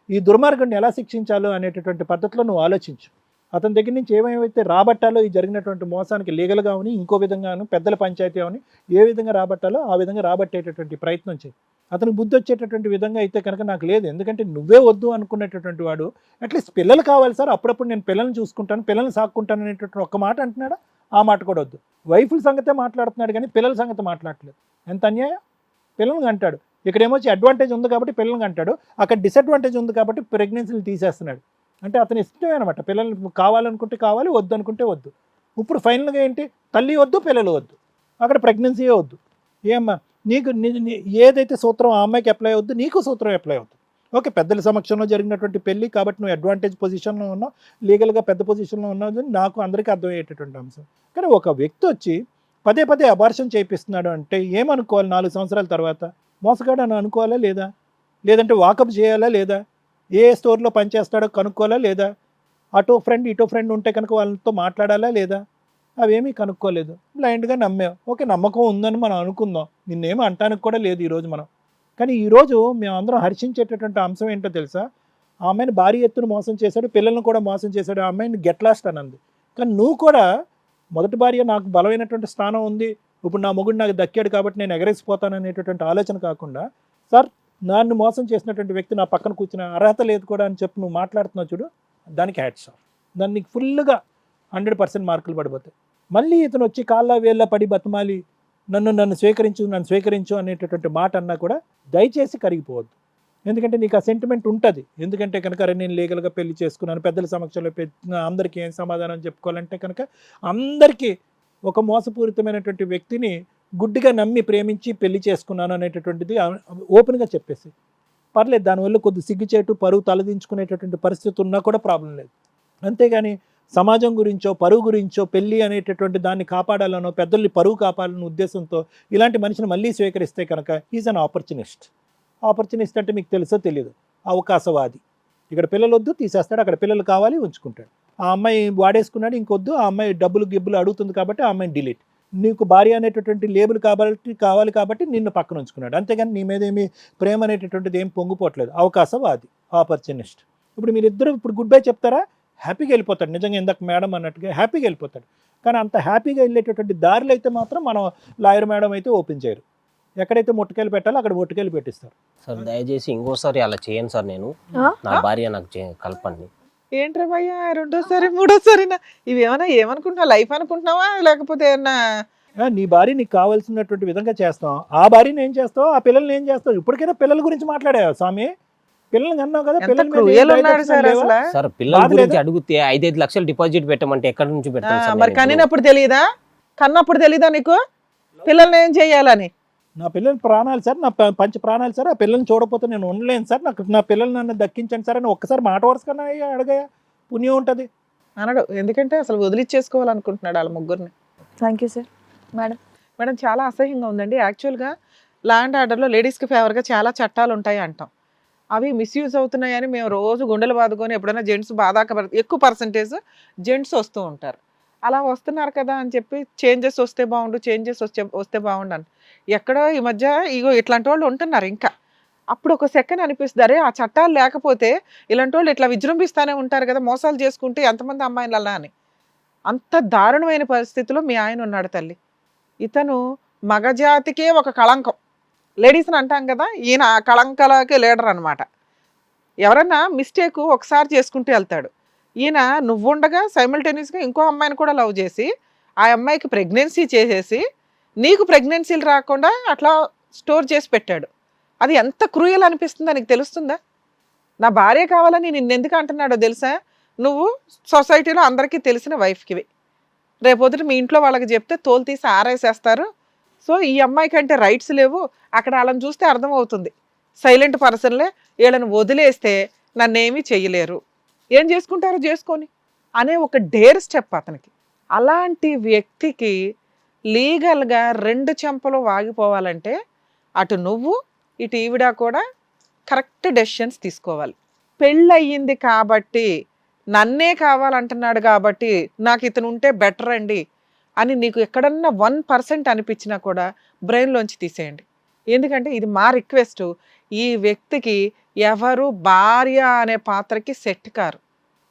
ఈ దుర్మార్గుడిని ఎలా శిక్షించాలో అనేటటువంటి పద్ధతిలో నువ్వు ఆలోచించు. అతని దగ్గర నుంచి ఏమేమైతే రాబట్టాలో ఈ జరిగినటువంటి మోసానికి లీగల్గా అని ఇంకో విధంగాను పెద్దల పంచాయతీ అని ఏ విధంగా రాబట్టాలో ఆ విధంగా రాబట్టేటటువంటి ప్రయత్నం చేయి. అతనికి బుద్ధి వచ్చేటటువంటి విధంగా అయితే కనుక నాకు లేదు. ఎందుకంటే నువ్వే వద్దు అనుకునేటటువంటి వాడు అట్లీస్ట్ పిల్లలు కావాలి సార్, అప్పుడప్పుడు నేను పిల్లల్ని చూసుకుంటాను, పిల్లల్ని సాక్కుంటాను అనేటటువంటి ఒక్క మాట అంటున్నాడా? ఆ మాట కూడా వద్దు. వైఫుల సంగతే మాట్లాడుతున్నాడు కానీ పిల్లల సంగతి మాట్లాడట్లేదు. ఎంత అన్యాయం! పిల్లల్ని అంటాడు. ఇక్కడేమో అడ్వాంటేజ్ ఉంది కాబట్టి పిల్లల్ని అంటాడు, అక్కడ డిసడ్వాంటేజ్ ఉంది కాబట్టి ప్రెగ్నెన్సీలు తీసేస్తున్నాడు. అంటే అతని ఇష్టమే అనమాట. పిల్లల్ని కావాలనుకుంటే కావాలి, వద్దు అనుకుంటే వద్దు. ఇప్పుడు ఫైనల్గా ఏంటి? తల్లి వద్దు, పిల్లలు వద్దు, అక్కడ ప్రెగ్నెన్సీయే వద్దు. ఏమ్మా నీకు ఏదైతే సూత్రం ఆ అమ్మాయికి అప్లై అవుద్దు, నీకు సూత్రం అప్లై అవుతుంది. ఓకే, పెద్దల సమక్షంలో జరిగినటువంటి పెళ్ళి కాబట్టి నువ్వు అడ్వాంటేజ్ పొజిషన్లో ఉన్నావు, లీగల్గా పెద్ద పొజిషన్లో ఉన్నావు అని నాకు అందరికీ అర్థమయ్యేటటువంటి అంశం. కానీ ఒక వ్యక్తి వచ్చి పదే అబార్షన్ చేయిస్తున్నాడు అంటే ఏమనుకోవాలి? 4 సంవత్సరాల తర్వాత మోసగాడు అని అనుకోవాలా లేదా? లేదంటే వాకప్ చేయాలా లేదా? ఏ స్టోర్లో పనిచేస్తాడో కనుక్కోవాలా లేదా? అటో ఫ్రెండ్ ఇటో ఫ్రెండ్ ఉంటే కనుక వాళ్ళతో మాట్లాడాలా లేదా? అవేమీ కనుక్కోలేదు, బ్లైండ్గా నమ్మావు. ఓకే, నమ్మకం ఉందని మనం అనుకుందాం, నిన్నేమీ అంటానికి కూడా లేదు ఈరోజు మనం. కానీ ఈరోజు మేమందరం హర్షించేటటువంటి అంశం ఏంటో తెలుసా? ఆ అమ్మాయిని భారీ ఎత్తున మోసం చేశాడు, పిల్లల్ని కూడా మోసం చేశాడు, ఆ అమ్మాయిని గెట్ లాస్ట్ అనంది. కానీ నువ్వు కూడా మొదటి భార్య నాకు బలమైనటువంటి స్థానం ఉంది, ఇప్పుడు నా మొగుడు నాకు దక్కాడు కాబట్టి నేను ఎగరేసిపోతాను అనేటటువంటి ఆలోచన కాకుండా, సార్ నన్ను మోసం చేసినటువంటి వ్యక్తి నా పక్కన కూర్చున్న అర్హత లేదు కూడా అని చెప్పి నువ్వు మాట్లాడుతున్నావు చూడు, దానికి హ్యాట్స్ ఆఫ్. దాన్ని నీకు ఫుల్గా 100% మార్కులు పడిపోతాయి. మళ్ళీ ఇతను వచ్చి కాళ్ళ వేళ్ళ పడి బతిమాలి నన్ను స్వీకరించు అనేటటువంటి మాట అన్నా కూడా దయచేసి కరిగిపోవద్దు. ఎందుకంటే నీకు ఆ సెంటిమెంట్ ఉంటుంది. ఎందుకంటే కనుక నేను లీగల్గా పెళ్లి చేసుకున్నాను, పెద్దల సమక్షంలో పెట్టిన అందరికీ ఏం సమాధానం చెప్పుకోవాలంటే కనుక అందరికీ ఒక మోసపూరితమైనటువంటి వ్యక్తిని గుడ్డిగా నమ్మి ప్రేమించి పెళ్లి చేసుకున్నాను అనేటటువంటిది ఓపెన్గా చెప్పేసి పర్లేదు. దానివల్ల కొద్ది సిగ్గుచేటు పరువు తలదించుకునేటటువంటి పరిస్థితి ఉన్నా కూడా ప్రాబ్లం లేదు. అంతేగాని సమాజం గురించో పరువు గురించో పెళ్ళి అనేటటువంటి దాన్ని కాపాడాలనో పెద్దల్ని పరువు కాపాడాలనే ఉద్దేశంతో ఇలాంటి మనిషిని మళ్ళీ స్వీకరిస్తే కనుక ఈజ్ అన్ ఆపర్చునిస్ట్. ఆపర్చునిస్ట్ అంటే మీకు తెలుసో తెలియదు, అవకాశవాది. ఇక్కడ పిల్లలు వద్దు తీసేస్తాడు, అక్కడ పిల్లలు కావాలి ఉంచుకుంటాడు. ఆ అమ్మాయి వాడేసుకున్నాడు ఇంకొద్దు, ఆ అమ్మాయి డబ్బులు గిబ్బులు అడుగుతుంది కాబట్టి ఆ అమ్మాయిని డిలీట్. నీకు భార్య అనేటటువంటి లేబుల్ కావాలి కాబట్టి నిన్ను పక్కన ఉంచుకున్నాడు. అంతేగాని నీ మీద ఏమి ప్రేమ అనేటటువంటిది ఏం పొంగిపోవట్లేదు. అవకాశవాది, ఆపర్చునిస్ట్. ఇప్పుడు మీరిద్దరు ఇప్పుడు గుడ్ బై చెప్తారా, హ్యాపీగా వెళ్ళిపోతాడు. నిజంగా ఇందాక మేడం అన్నట్టుగా హ్యాపీగా వెళ్ళిపోతాడు. కానీ అంత హ్యాపీగా వెళ్ళేటటువంటి దారులు అయితే మాత్రం మనం లాయర్ మేడం అయితే ఓపెన్ చేయరు. ఎక్కడైతే ముట్టుకెళ్ళి పెట్టాలో అక్కడ ముట్టుకెళ్ళి పెట్టిస్తారు. సార్ దయచేసి ఇంకోసారి అలా చేయను సార్. నేను నా భార్య నాకు కలపండి. ఏంట్రా భయ్యా రెండోసారి మూడోసారినా ఇవి ఏమనుకుంటున్నావు, లైఫ్ అనుకుంటున్నావా లేకపోతే ఏమన్నా? నీ భార్య నీకు కావాల్సినటువంటి విధంగా చేస్తాం, ఆ భార్యని ఏం చేస్తావు, ఆ పిల్లల్ని ఏం చేస్తావు? ఇప్పటికైనా పిల్లల గురించి మాట్లాడావు స్వామి, పిల్లల్ని అన్నావు కదా. ఎంత cruel ఉన్నాడు సార్ అసలు. సార్ పిల్లల గురించి అడిగితే 5-5 లక్షలు డిపాజిట్ పెట్టమంటే ఎక్కడి నుంచి పెడతాను సార్? మరి కన్నప్పుడు తెలియదా, కన్నప్పుడు తెలీదా నీకు పిల్లల్ని ఏం చెయ్యాలని? నా పిల్లల ప్రాణాలు సార్, నా పంచ ప్రాణాలు సార్, ఆ పిల్లల్ని చూడకపోతే నేను ఉండలేను సార్, నాకు నా పిల్లల్ని నన్ను దక్కించండి సార్ అని ఒక్కసారి మాట వరుసకన్నా అడగయా, పుణ్యం ఉంటుంది అనడు. ఎందుకంటే అసలు వదిలిచ్చేసుకోవాలనుకుంటున్నాడు వాళ్ళ ముగ్గురిని. Thank you sir. Madam madam చాలా అసహ్యంగా ఉందండి. యాక్చువల్గా ల్యాండ్ ఆర్డర్లో లేడీస్కి ఫేవర్గా చాలా చట్టాలు ఉంటాయి అంటాం. అవి మిస్యూజ్ అవుతున్నాయని మేము రోజు గుండెలు బాదుకొని ఎప్పుడైనా జెంట్స్ ఎక్కువ పర్సంటేజ్ జెంట్స్ వస్తూ ఉంటారు. అలా వస్తున్నారు కదా అని చెప్పి చేంజెస్ వస్తే వస్తే బాగుండు అని ఎక్కడో ఈ మధ్య ఇగో ఇట్లాంటి వాళ్ళు ఉంటున్నారు. ఇంకా అప్పుడు ఒక సెకండ్ అనిపిస్తుంది, అరే ఆ చట్టాలు లేకపోతే ఇలాంటి వాళ్ళు ఇట్లా విజృంభిస్తూనే ఉంటారు కదా, మోసాలు చేసుకుంటే ఎంతమంది అమ్మాయిలు అలా అని. అంత దారుణమైన పరిస్థితిలో మీ ఆయన ఉన్నాడు తల్లి. ఇతను మగజాతికే ఒక కళంకం. లేడీస్ని అంటాం కదా, ఈయన ఆ కళంకాలకే లీడర్ అనమాట. ఎవరన్నా మిస్టేక్ ఒకసారి చేసుకుంటూ వెళ్తాడు. ఈయన నువ్వుండగా సైమల్టేనియస్గా ఇంకో అమ్మాయిని కూడా లవ్ చేసి ఆ అమ్మాయికి ప్రెగ్నెన్సీ చేసేసి నీకు ప్రెగ్నెన్సీలు రాకుండా అట్లా స్టోర్ చేసి పెట్టాడు. అది ఎంత క్రూయల్ అనిపిస్తుందో నీకు తెలుస్తుందా? నా భార్య కావాలని నిన్నెందుకు అంటున్నాడో తెలుసా? నువ్వు సొసైటీలో అందరికీ తెలిసిన వైఫ్కివి. రేపొద్దుట మీ ఇంట్లో వాళ్ళకి చెప్తే తోలు తీసి ఆరేసేస్తారు. సో ఈ అమ్మాయికి అంటే రైట్స్ లేవు. అక్కడ వాళ్ళని చూస్తే అర్థమవుతుంది, సైలెంట్ పర్సన్లే, వీళ్ళని వదిలేస్తే నన్నేమీ చెయ్యలేరు, ఏం చేసుకుంటారో చేసుకొని అనే ఒక డేర్ స్టెప్ అతనికి. అలాంటి వ్యక్తికి లీగల్గా 2 చెంపలు వాగిపోవాలంటే అటు నువ్వు ఇటు ఈవిడ కూడా కరెక్ట్ డెసిషన్స్ తీసుకోవాలి. పెళ్ళయింది కాబట్టి నన్నే కావాలంటున్నాడు కాబట్టి నాకు ఇతను ఉంటే బెటర్ అండి అని నీకు ఎక్కడన్నా 1% అనిపించినా కూడా బ్రెయిన్లోంచి తీసేయండి. ఎందుకంటే ఇది మా రిక్వెస్ట్. ఈ వ్యక్తికి ఎవరు భార్య అనే పాత్రకి సెట్ కారు.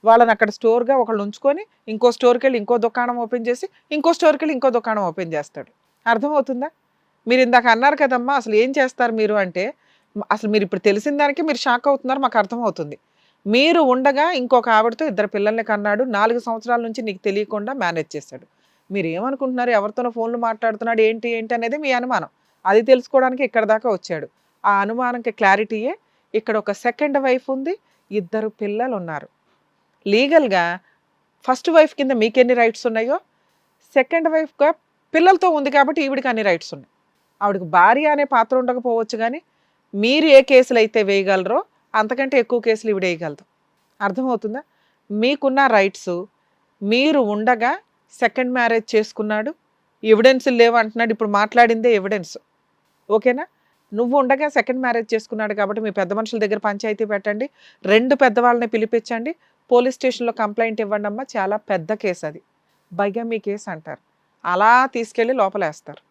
వాళ్ళని అక్కడ స్టోర్గా ఒకళ్ళు ఉంచుకొని ఇంకో స్టోర్కి వెళ్ళి ఇంకో దుకాణం ఓపెన్ చేసి ఇంకో స్టోర్కి వెళ్ళి ఇంకో దుకాణం ఓపెన్ చేస్తాడు. అర్థమవుతుందా? మీరు ఇందాక అన్నారు కదమ్మా అసలు ఏం చేస్తారు మీరు అంటే, అసలు మీరు ఇప్పుడు తెలిసిన దానికి మీరు షాక్ అవుతున్నారు, మాకు అర్థమవుతుంది. మీరు ఉండగా ఇంకొక ఆవిడతో 2 పిల్లల్ని కన్నాడు, 4 సంవత్సరాల నుంచి నీకు తెలియకుండా మేనేజ్ చేశాడు. మీరు ఏమనుకుంటున్నారు, ఎవరితోనో ఫోన్లు మాట్లాడుతున్నాడు ఏంటి అనేది మీ అనుమానం. అది తెలుసుకోవడానికి ఇక్కడ దాకా వచ్చాడు. ఆ అనుమానంకి క్లారిటీయే ఇక్కడ ఒక సెకండ్ వైఫ్ ఉంది, 2 పిల్లలు ఉన్నారు. లీగల్గా ఫస్ట్ వైఫ్ కింద మీకు ఎన్ని రైట్స్ ఉన్నాయో సెకండ్ వైఫ్గా పిల్లలతో ఉంది కాబట్టి ఈవిడికి అన్ని రైట్స్ ఉన్నాయి. ఆవిడకి భార్య అనే పాత్ర ఉండకపోవచ్చు, కానీ మీరు ఏ కేసులు అయితే వేయగలరో అంతకంటే ఎక్కువ కేసులు ఈవిడ వేయగలదు. అర్థమవుతుందా? మీకున్న రైట్స్, మీరు ఉండగా సెకండ్ మ్యారేజ్ చేసుకున్నాడు, ఎవిడెన్స్లు లేవు అంటున్నాడు. ఇప్పుడు మాట్లాడిందే ఎవిడెన్స్, ఓకేనా? నువ్వు ఉండగా సెకండ్ మ్యారేజ్ చేసుకున్నాడు కాబట్టి మీ పెద్ద మనుషుల దగ్గర పంచాయతీ పెట్టండి, 2 పెద్దవాళ్ళని పిలిపించండి, పోలీస్ స్టేషన్లో కంప్లైంట్ ఇవ్వండి అమ్మా. చాలా పెద్ద కేసు అది, బైగమీ కేసు అంటారు. అలా తీసుకెళ్ళి లోపలేస్తారు.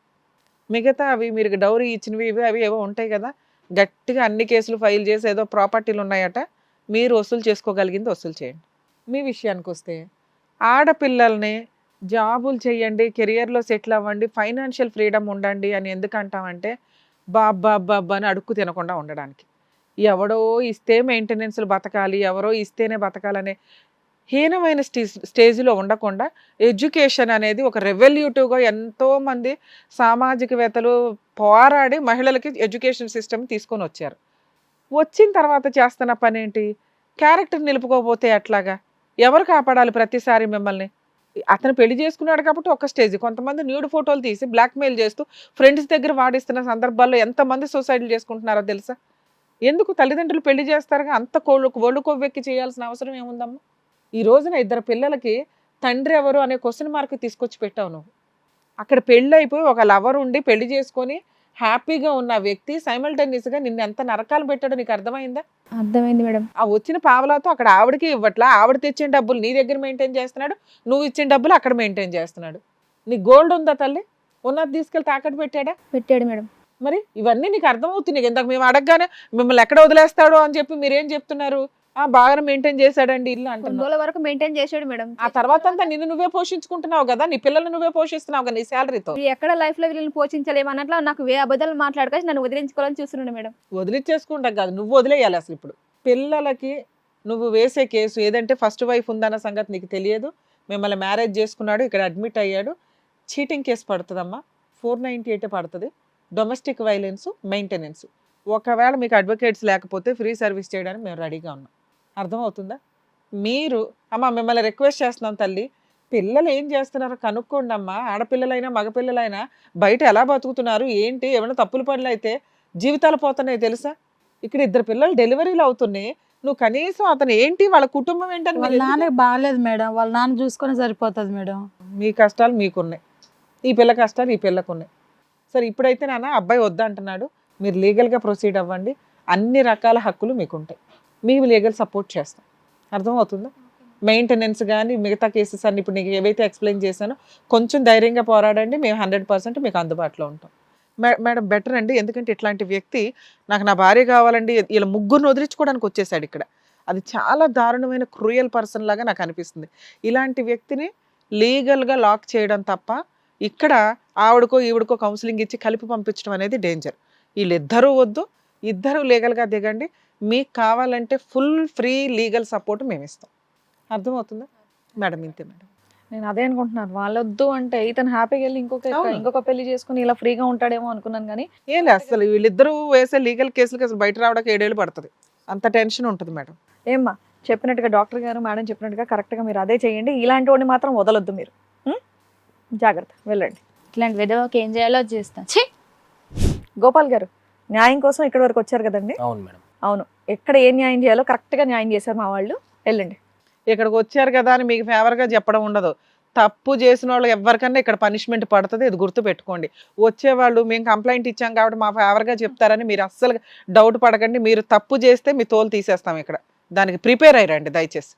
మిగతా అవి మీరు డౌరీ ఇచ్చినవి ఇవి అవి ఏవో ఉంటాయి కదా, గట్టిగా అన్ని కేసులు ఫైల్ చేసి ఏదో ప్రాపర్టీలు ఉన్నాయట, మీరు వసూలు చేసుకోగలిగింది వసూలు చేయండి. మీ విషయానికి వస్తే ఆడపిల్లల్ని జాబులు చేయండి, కెరియర్లో సెటిల్ అవ్వండి, ఫైనాన్షియల్ ఫ్రీడమ్ ఉండండి అని ఎందుకు అంటామంటే బాబ్బా అని అడుక్కు తినకుండా ఉండడానికి. ఎవడో ఇస్తే మెయింటెనెన్స్లు బతకాలి, ఎవరో ఇస్తేనే బతకాలనే హీనమైన స్టేజ్లో ఉండకుండా ఎడ్యుకేషన్ అనేది ఒక రెవల్యూటివ్గా ఎంతోమంది సామాజికవేత్తలు పోరాడి మహిళలకి ఎడ్యుకేషన్ సిస్టమ్ తీసుకొని వచ్చారు. వచ్చిన తర్వాత చేస్తున్న పని ఏంటి? క్యారెక్టర్ నిలుపుకోకపోతే ఎట్లాగా? ఎవరు కాపాడాలి ప్రతిసారి మిమ్మల్ని? అతను పెళ్లి చేసుకున్నాడు కాబట్టి ఒక స్టేజ్, కొంతమంది న్యూడ్ ఫోటోలు తీసి బ్లాక్మెయిల్ చేస్తూ ఫ్రెండ్స్ దగ్గర వాడిస్తున్న సందర్భాల్లో ఎంతమంది సూసైడ్లు చేసుకుంటున్నారో తెలుసా? ఎందుకు తల్లిదండ్రులు పెళ్లి చేస్తారుగా అంత ఒళ్ళు కొవ్వెక్కి చేయాల్సిన అవసరం ఏముందమ్మా? ఈ రోజున ఇద్దరు పిల్లలకి తండ్రి ఎవరు అనే క్వశ్చన్ మార్క్ తీసుకొచ్చి పెట్టావు నువ్వు. అక్కడ పెళ్ళి అయిపోయి ఒక లవర్ ఉండి పెళ్లి చేసుకొని హ్యాపీగా ఉన్న వ్యక్తి సైమల్టేనియస్గా నిన్ను ఎంత నరకాలు పెట్టాడో నీకు అర్థమైందా? అర్థమైంది మేడం. ఆ వచ్చిన పావలాతో అక్కడ ఆవిడకి ఇవ్వట్లా, ఆవిడ తెచ్చిన డబ్బులు నీ దగ్గర మెయింటైన్ చేస్తున్నాడు, నువ్వు ఇచ్చిన డబ్బులు అక్కడ మెయింటైన్ చేస్తున్నాడు. నీ గోల్డ్ ఉందా తల్లి? ఉన్నది తీసుకెళ్ళి తాకట్టు పెట్టాడా? పెట్టాడు మేడం. మరి ఇవన్నీ నీకు అర్థమవుతున్నాయి. ఇందాక మేము అడగగానే మిమ్మల్ని ఎక్కడ వదిలేస్తాడో అని చెప్పి మీరేం చెప్తున్నారు? బాగా మెయింటైన్ చేశాడండి ఇల్లు కొన్ని అంటున్నావు. రోజుల వరకు మెయింటైన్ చేసాడు మేడం. ఆ తర్వాత అంతా నిన్ను నువ్వే పోషించుకుంటున్నావు కదా, నీ పిల్లలు నువ్వే పోషిస్తున్నావు కదా నీ శాలరీతో. మీరు ఎక్కడ లైఫ్ లో వీళ్ళని పోషించలేము అన్నట్లు నాకు అబద్ధాలు మాట్లాడక నన్ను వదిలించుకోవాలని చూస్తున్నాడు మేడం. వదిలిచ్చేసుకుంటా కాదు, నువ్వు వదిలేయాలి. అసలు ఇప్పుడు పిల్లలకి నువ్వు వేసే కేసు ఏదంటే ఫస్ట్ వైఫ్ ఉందన్న సంగతి నీకు తెలియదు. మిమ్మల్ని మ్యారేజ్ చేసుకున్నాడు, ఇక్కడ అడ్మిట్ అయ్యాడు, చీటింగ్ కేసు పడుతుందమ్మా, 498 పడుతుంది. Domestic violence, maintenance. ఒకవేళ మీకు అడ్వకేట్స్ లేకపోతే ఫ్రీ సర్వీస్ చేయడానికి మేము రెడీగా ఉన్నాం. అర్థమవుతుందా? మీరు మిమ్మల్ని రిక్వెస్ట్ చేస్తున్నాం తల్లి, పిల్లలు ఏం చేస్తున్నారో కనుక్కోండి అమ్మా. ఆడపిల్లలైనా మగపిల్లలైనా బయట ఎలా బతుకుతున్నారు ఏంటి, ఏమైనా తప్పులు పనులు అయితే జీవితాలు పోతున్నాయి తెలుసా? ఇక్కడ ఇద్దరు పిల్లలు డెలివరీలు అవుతున్నాయి, నువ్వు కనీసం అతను ఏంటి వాళ్ళ కుటుంబం ఏంటని వాళ్ళ నాన్నకి బాగాలేదు మేడం, వాళ్ళ నాన్న చూసుకొని సరిపోతుంది మేడం. మీ కష్టాలు మీకున్నాయి, ఈ పిల్ల కష్టాలు ఈ పిల్లకు ఉన్నాయి. సరే ఇప్పుడైతే నాన్న అబ్బాయి వద్దంటున్నాడు, మీరు లీగల్గా ప్రొసీడ్ అవ్వండి, అన్ని రకాల హక్కులు మీకు ఉంటాయి, మేము లీగల్ సపోర్ట్ చేస్తాం. అర్థమవుతుందా? మెయింటెనెన్స్ కానీ మిగతా కేసెస్ అన్ని ఇప్పుడు నీకు ఏవైతే ఎక్స్ప్లెయిన్ చేశానో కొంచెం ధైర్యంగా పోరాడండి, మేము 100% మీకు అందుబాటులో ఉంటాం. మేడం బెటర్ అండి, ఎందుకంటే ఇట్లాంటి వ్యక్తి నాకు నా భార్య కావాలండి ఇలా ముగ్గురిని వదిలించుకోవడానికి వచ్చేసాడు ఇక్కడ. అది చాలా దారుణమైన క్రూయల్ పర్సన్ లాగా నాకు అనిపిస్తుంది. ఇలాంటి వ్యక్తిని లీగల్గా లాక్ చేయడం తప్ప ఇక్కడ ఆవిడకో ఈవిడకో కౌన్సిలింగ్ ఇచ్చి కలిపి పంపించడం అనేది డేంజర్. వీళ్ళిద్దరూ వద్దు, ఇద్దరు లీగల్గా దిగండి. మీకు కావాలంటే ఫుల్ ఫ్రీ లీగల్ సపోర్ట్ మేము ఇస్తాం. అర్థమవుతుందా మేడం? ఇంతే మేడం. నేను అదే అనుకుంటున్నాను, వాళ్ళొద్దు అంటే ఇతను హ్యాపీగా వెళ్ళి అవును. ఇంకొక పెళ్లి చేసుకుని ఇలా ఫ్రీగా ఉంటాడేమో అనుకున్నాను. కానీ ఏం లేదు, అసలు వీళ్ళిద్దరూ వేసే లీగల్ కేసులకి అసలు బయట రావడానికి 7 ఏళ్ళు పడుతుంది, అంత టెన్షన్ ఉంటుంది మేడం. ఏమ్మా చెప్పినట్టుగా డాక్టర్ గారు మేడం చెప్పినట్టుగా కరెక్ట్గా మీరు అదే చేయండి. ఇలాంటి వాడిని మాత్రం వదలొద్దు మీరు. జాగ్రత్త, వెళ్ళండి. ఇట్లాంటి విధవకి ఏం చేయాలో అది చేస్తాను. ఛీ! గోపాల్ గారు న్యాయం కోసం ఇక్కడి వరకు వచ్చారు కదండి? అవును మేడం. అవును, ఎక్కడ ఏ న్యాయం చేయాలో కరెక్ట్గా న్యాయం చేశారు మా వాళ్ళు. వెళ్ళండి. ఇక్కడికి వచ్చారు కదా అని మీకు ఫేవర్గా చెప్పడం ఉండదు. తప్పు చేసిన వాళ్ళు ఎవరికన్నా ఇక్కడ పనిష్మెంట్ పడుతుంది, ఇది గుర్తు పెట్టుకోండి. వచ్చేవాళ్ళు మేము కంప్లైంట్ ఇచ్చాం కాబట్టి మా ఫేవర్గా చెప్తారని మీరు అస్సలు డౌట్ పడకండి. మీరు తప్పు చేస్తే మీ తోలు తీసేస్తాం ఇక్కడ, దానికి ప్రిపేర్ అయ్యారండి దయచేసి.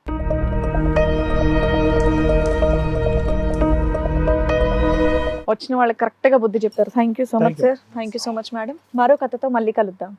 వచ్చిన వాళ్ళకి కరెక్ట్గా బుద్ధి చెప్తారు. Thank you so much Thank you. Sir. Thank you so much madam. మరో కథతో మళ్ళీ కలుద్దాం.